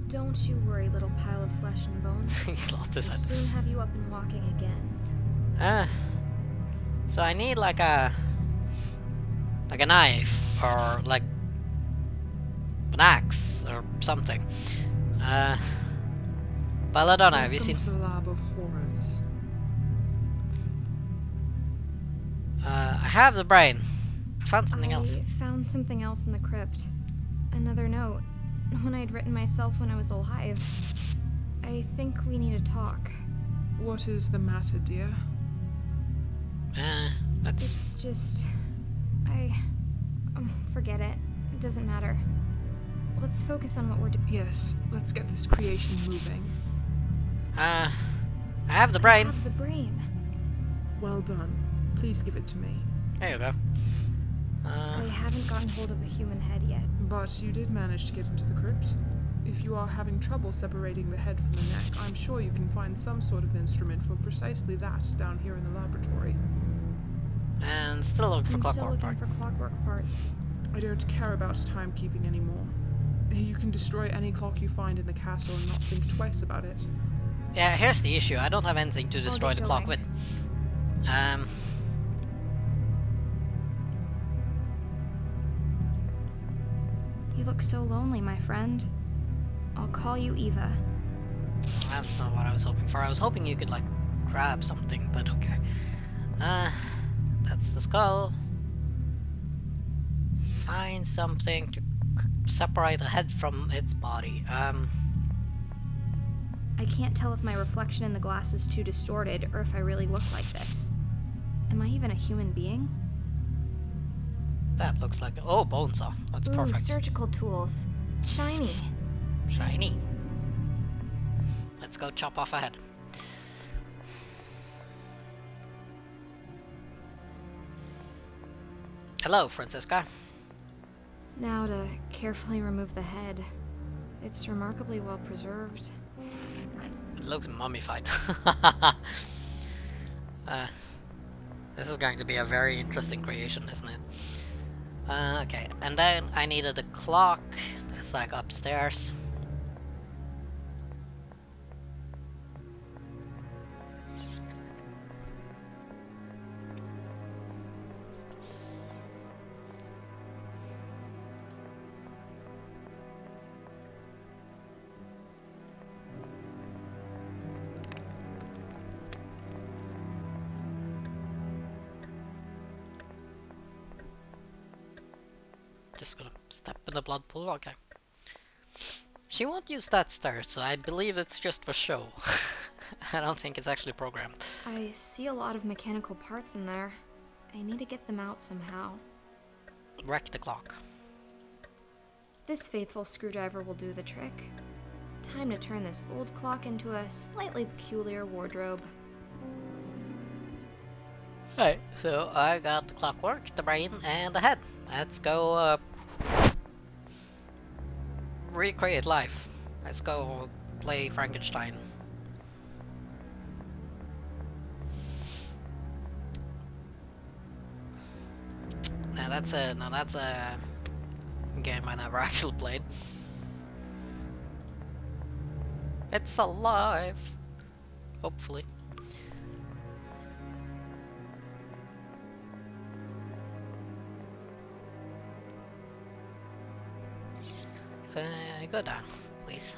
Don't you worry, little pile of flesh and bones. He's lost his I'll head. soon have you up and walking again. So I need like a knife or like an axe or something. Belladonna, have you seen? Welcome to the lab of horrors. I have the brain. I found something else. I found something else in the crypt. Another note. One I'd written myself when I was alive. I think we need to talk. What is the matter, dear? Let's. It's just... forget it. It doesn't matter. Let's focus on what we're doing. Yes, let's get this creation moving. I have the brain. I have the brain. Well done. Please give it to me. There you go. I haven't gotten hold of a human head yet. But you did manage to get into the crypt. If you are having trouble separating the head from the neck, I'm sure you can find some sort of instrument for precisely that down here in the laboratory. And still looking for I'm still clockwork looking part. for clockwork parts. I don't care about timekeeping anymore. You can destroy any clock you find in the castle and not think twice about it. Yeah, here's the issue. I don't have anything to destroy get the clock with. going. You look so lonely, my friend. I'll call you Eva. That's not what I was hoping for. I was hoping you could like grab something, but okay. That's the skull. Find something to separate a head from its body. I can't tell if my reflection in the glass is too distorted or if I really look like this. Am I even a human being? That looks like oh, bone saw. That's Ooh, perfect. surgical tools. Shiny. Shiny. Let's go chop off a head. Hello, Francisca. Now to carefully remove the head. It's remarkably well preserved. It looks mummified. This is going to be a very interesting creation, isn't it? Okay, and then I needed a clock. That's like upstairs. just gonna step in the blood pool. Okay. She won't use that star, so I believe it's just for show. I don't think it's actually programmed. I see a lot of mechanical parts in there. I need to get them out somehow. Wreck the clock. This faithful screwdriver will do the trick. Time to turn this old clock into a slightly peculiar wardrobe. Alright, so I got the clockwork, the brain, and the head. Let's go recreate life. Let's go play Frankenstein. Now that's a game I never actually played. It's alive, hopefully. Go down, please.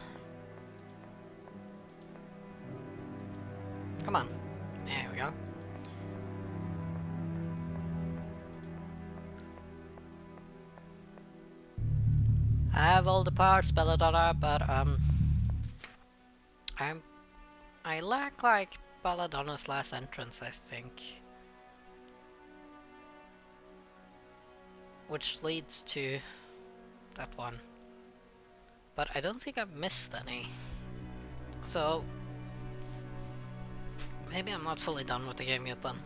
Come on. There we go. I have all the parts, Belladonna, but I lack like Belladonna's last entrance, I think. Which leads to that one. But I don't think I've missed any. So maybe I'm not fully done with the game yet then.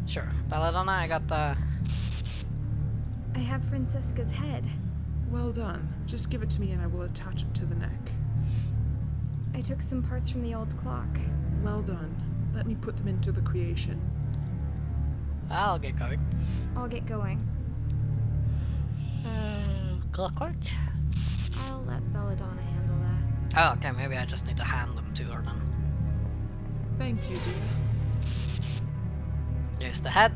Sure. Belladonna, I got the... I have Francesca's head. Well done. Just give it to me and I will attach it to the neck. I took some parts from the old clock. Well done. Let me put them into the creation. I'll get going. I'll get going. Clockwork? I'll let Belladonna handle that. Oh, okay, maybe I just need to hand them to her then. Thank you, dear. Here's the head.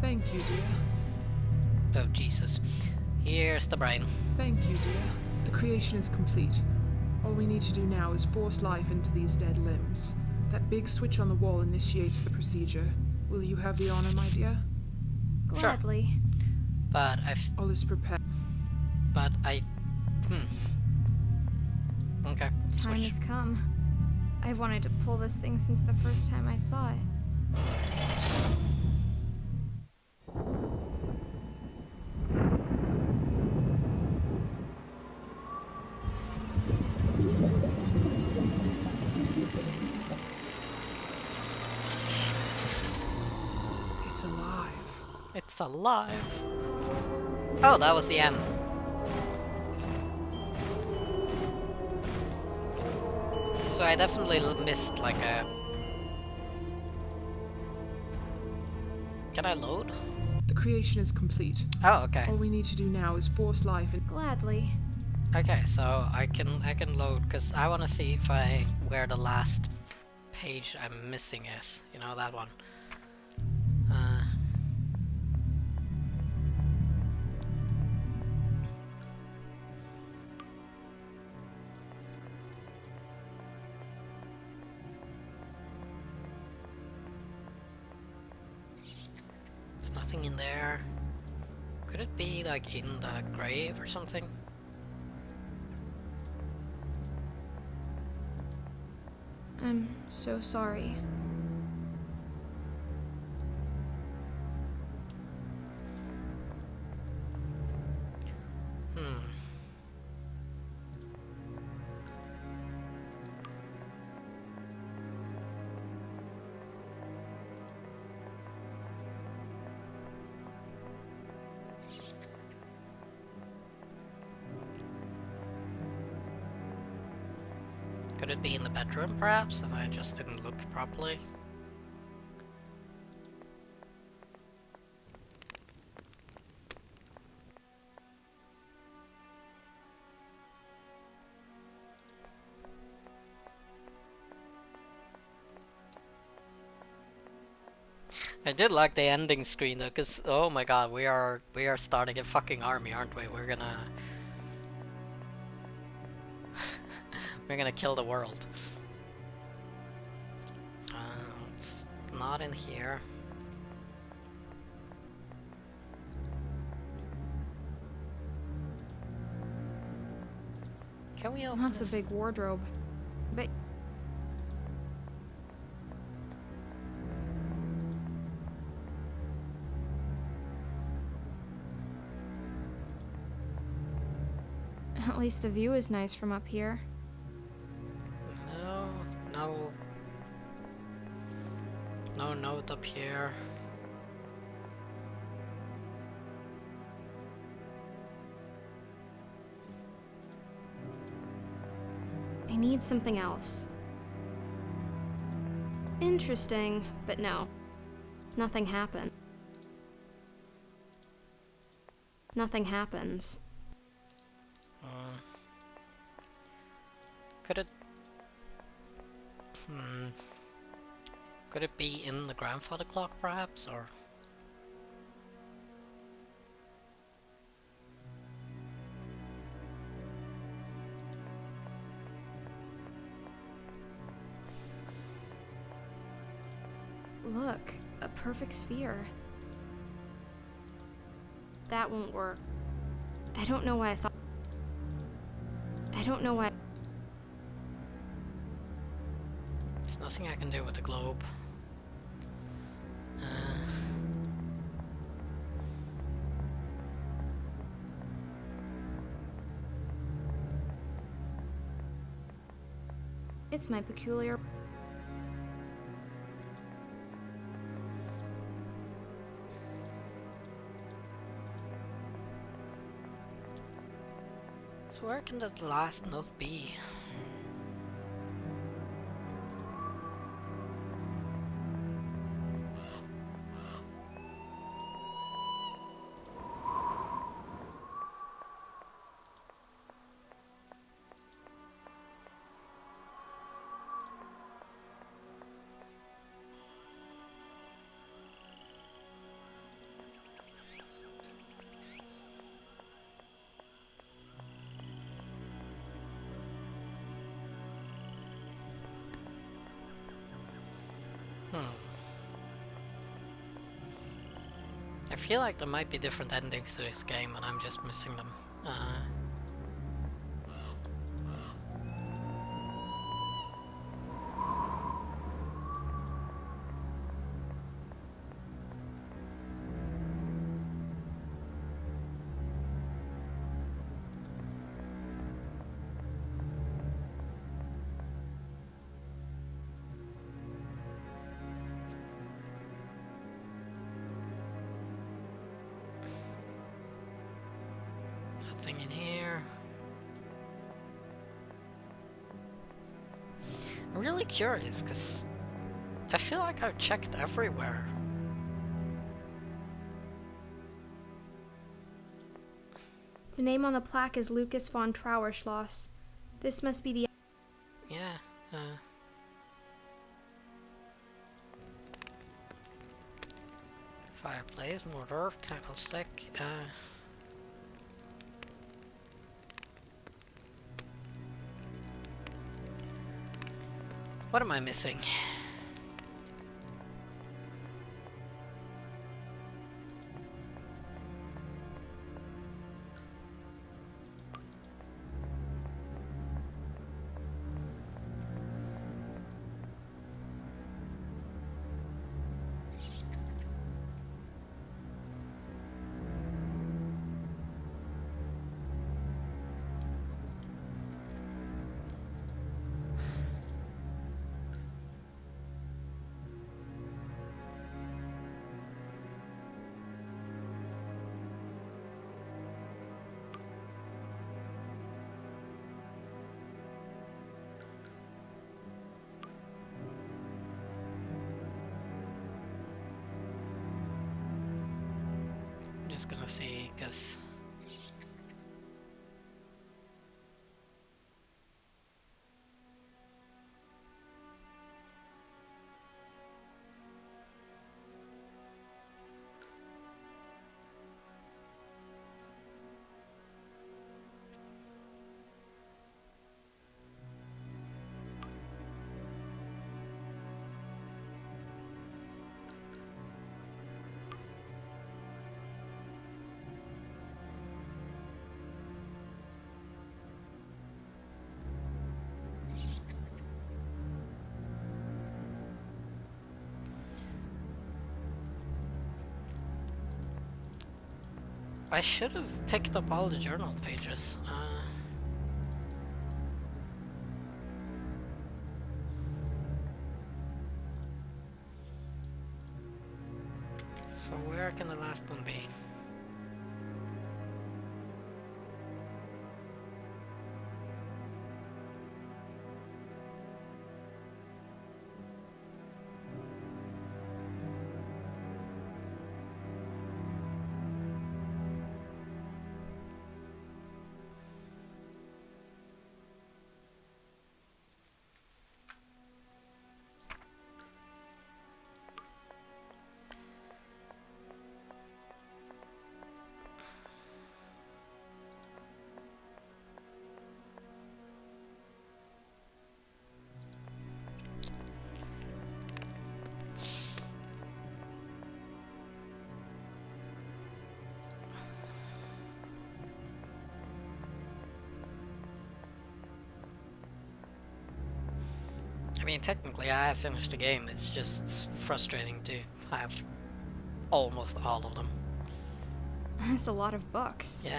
Thank you, dear. Oh, Jesus. Here's the brain. Thank you, dear. The creation is complete. All we need to do now is force life into these dead limbs. That big switch on the wall initiates the procedure. Will you have the honor, my dear? Gladly. Sure. But All is prepared. Okay. The time Switch. has come. I've wanted to pull this thing since the first time I saw it. It's alive. It's alive. Oh, that was the end. So I definitely missed like a... Can I load? The creation is complete. Oh, okay. All we need to do now is force life in. Gladly. Okay, so I can load because I want to see if where the last page I'm missing is. You know, that one. There's nothing in there. Could it be like in the grave or something? I'm so sorry. Could it be in the bedroom, perhaps, and I just didn't look properly? I did like the ending screen though, cause oh my god, we are starting a fucking army, aren't we? We're gonna we're gonna kill the world. not in here. Can we open That's this? a big wardrobe. But at least the view is nice from up here. No. No note up here. I need something else. Interesting, but no. Nothing happened. Nothing happens. Could it... Could it be in the grandfather clock, perhaps, or... Look, a perfect sphere. That won't work. I don't know why. There's nothing I can do with the globe. It's my peculiar... So where can that last note be? I feel like there might be different endings to this game and I'm just missing them. Nothing in here. I'm really curious because I feel like I've checked everywhere. The name on the plaque is Lucas von Trauerschloss. This must be the... Yeah, fireplace, mortar, candlestick, what am I missing? Just gonna see, cause I should have picked up all the journal pages. So where can the last one be? I mean, technically I have finished the game, it's just frustrating to have almost all of them. That's a lot of books. Yeah.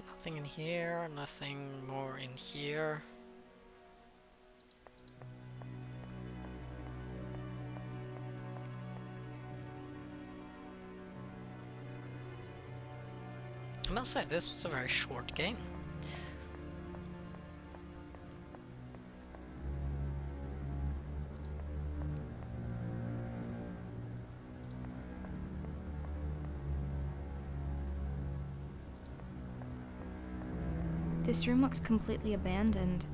Nothing in here, nothing more in here. I must say, this was a very short game. This room looks completely abandoned.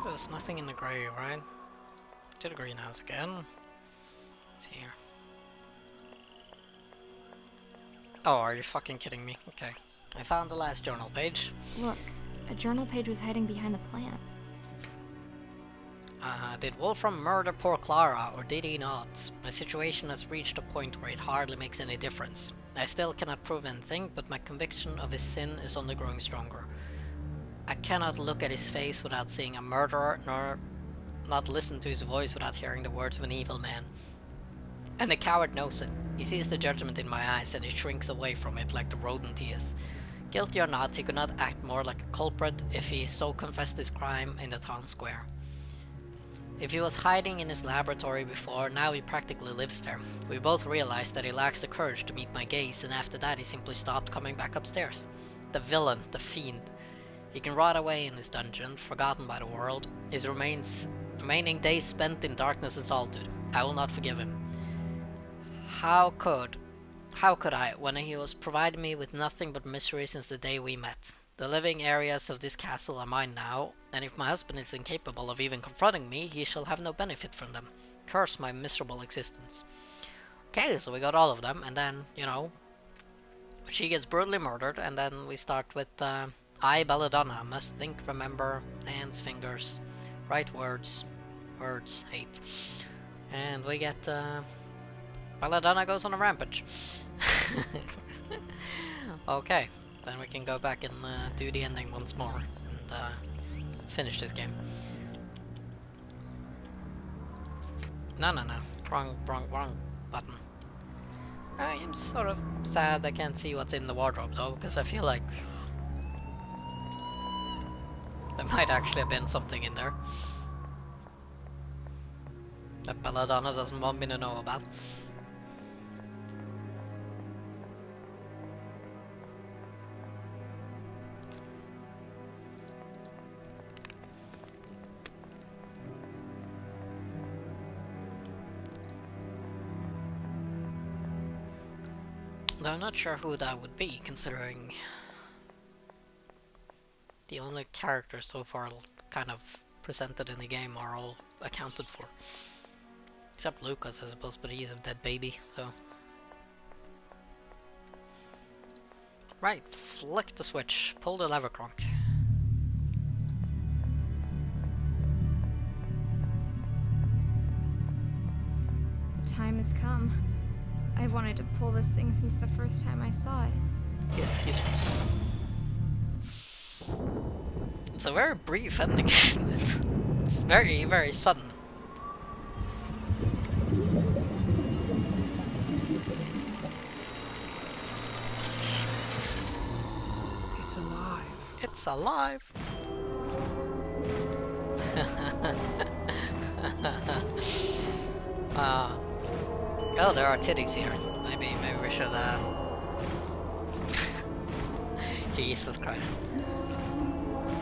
There's nothing in the grave, right? To the greenhouse again. Let's see here. Oh, are you fucking kidding me? Okay. I found the last journal page. Look, a journal page was hiding behind the plant. Did Wolfram murder poor Clara, or did he not? My situation has reached a point where it hardly makes any difference. I still cannot prove anything, but my conviction of his sin is only growing stronger. I cannot look at his face without seeing a murderer, nor not listen to his voice without hearing the words of an evil man. And the coward knows it. He sees the judgment in my eyes and he shrinks away from it like the rodent he is. Guilty or not, he could not act more like a culprit if he so confessed his crime in the town square. If he was hiding in his laboratory before, now he practically lives there. We both realized that he lacks the courage to meet my gaze, and after that he simply stopped coming back upstairs. The villain, the fiend. He can rot away in his dungeon, forgotten by the world, his remaining days spent in darkness and solitude. I will not forgive him. How could I, when he was providing me with nothing but misery since the day we met? The living areas of this castle are mine now, and if my husband is incapable of even confronting me, he shall have no benefit from them. Curse my miserable existence. Okay, so we got all of them, and then, you know, she gets brutally murdered, and then we start with, I, Belladonna, must think, remember, hands, fingers, right words, hate. And we get, Belladonna goes on a rampage. Okay, then we can go back and do the ending once more and finish this game. No, no, no. Wrong button. I am sort of sad I can't see what's in the wardrobe though, because I feel like there might actually have been something in there that Belladonna doesn't want me to know about. Though I'm not sure who that would be, considering the only characters so far kind of presented in the game are all accounted for. Except Lucas, I suppose, but he's a dead baby, so... Right, flick the switch, pull the lever, Kronk. The time has come. I've wanted to pull this thing since the first time I saw it. Yes, you do. It's a very brief ending, isn't it? It's very, very sudden. It's alive. It's alive. Oh, there are titties here. Maybe we should, Jesus Christ.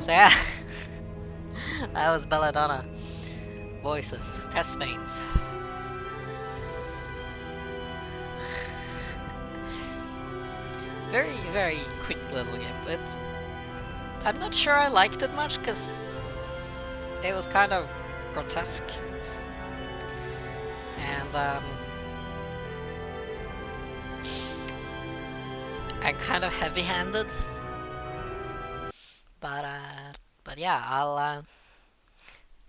So yeah, that was Belladonna. Voices, test mains. Very, very quick little game, but I'm not sure I liked it much because it was kind of grotesque and kind of heavy-handed. But yeah,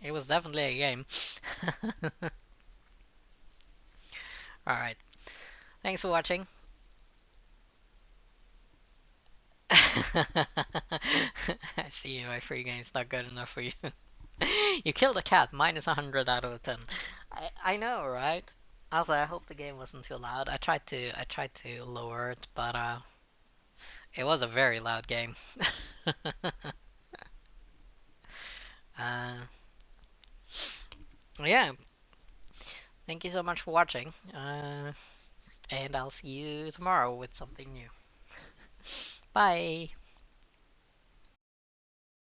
it was definitely a game. Alright, thanks for watching. I see my free game's not good enough for you. You killed a cat, minus 100 out of 10. I know, right? Also, I hope the game wasn't too loud. I tried to lower it, but it was a very loud game. Yeah, thank you so much for watching, and I'll see you tomorrow with something new. Bye!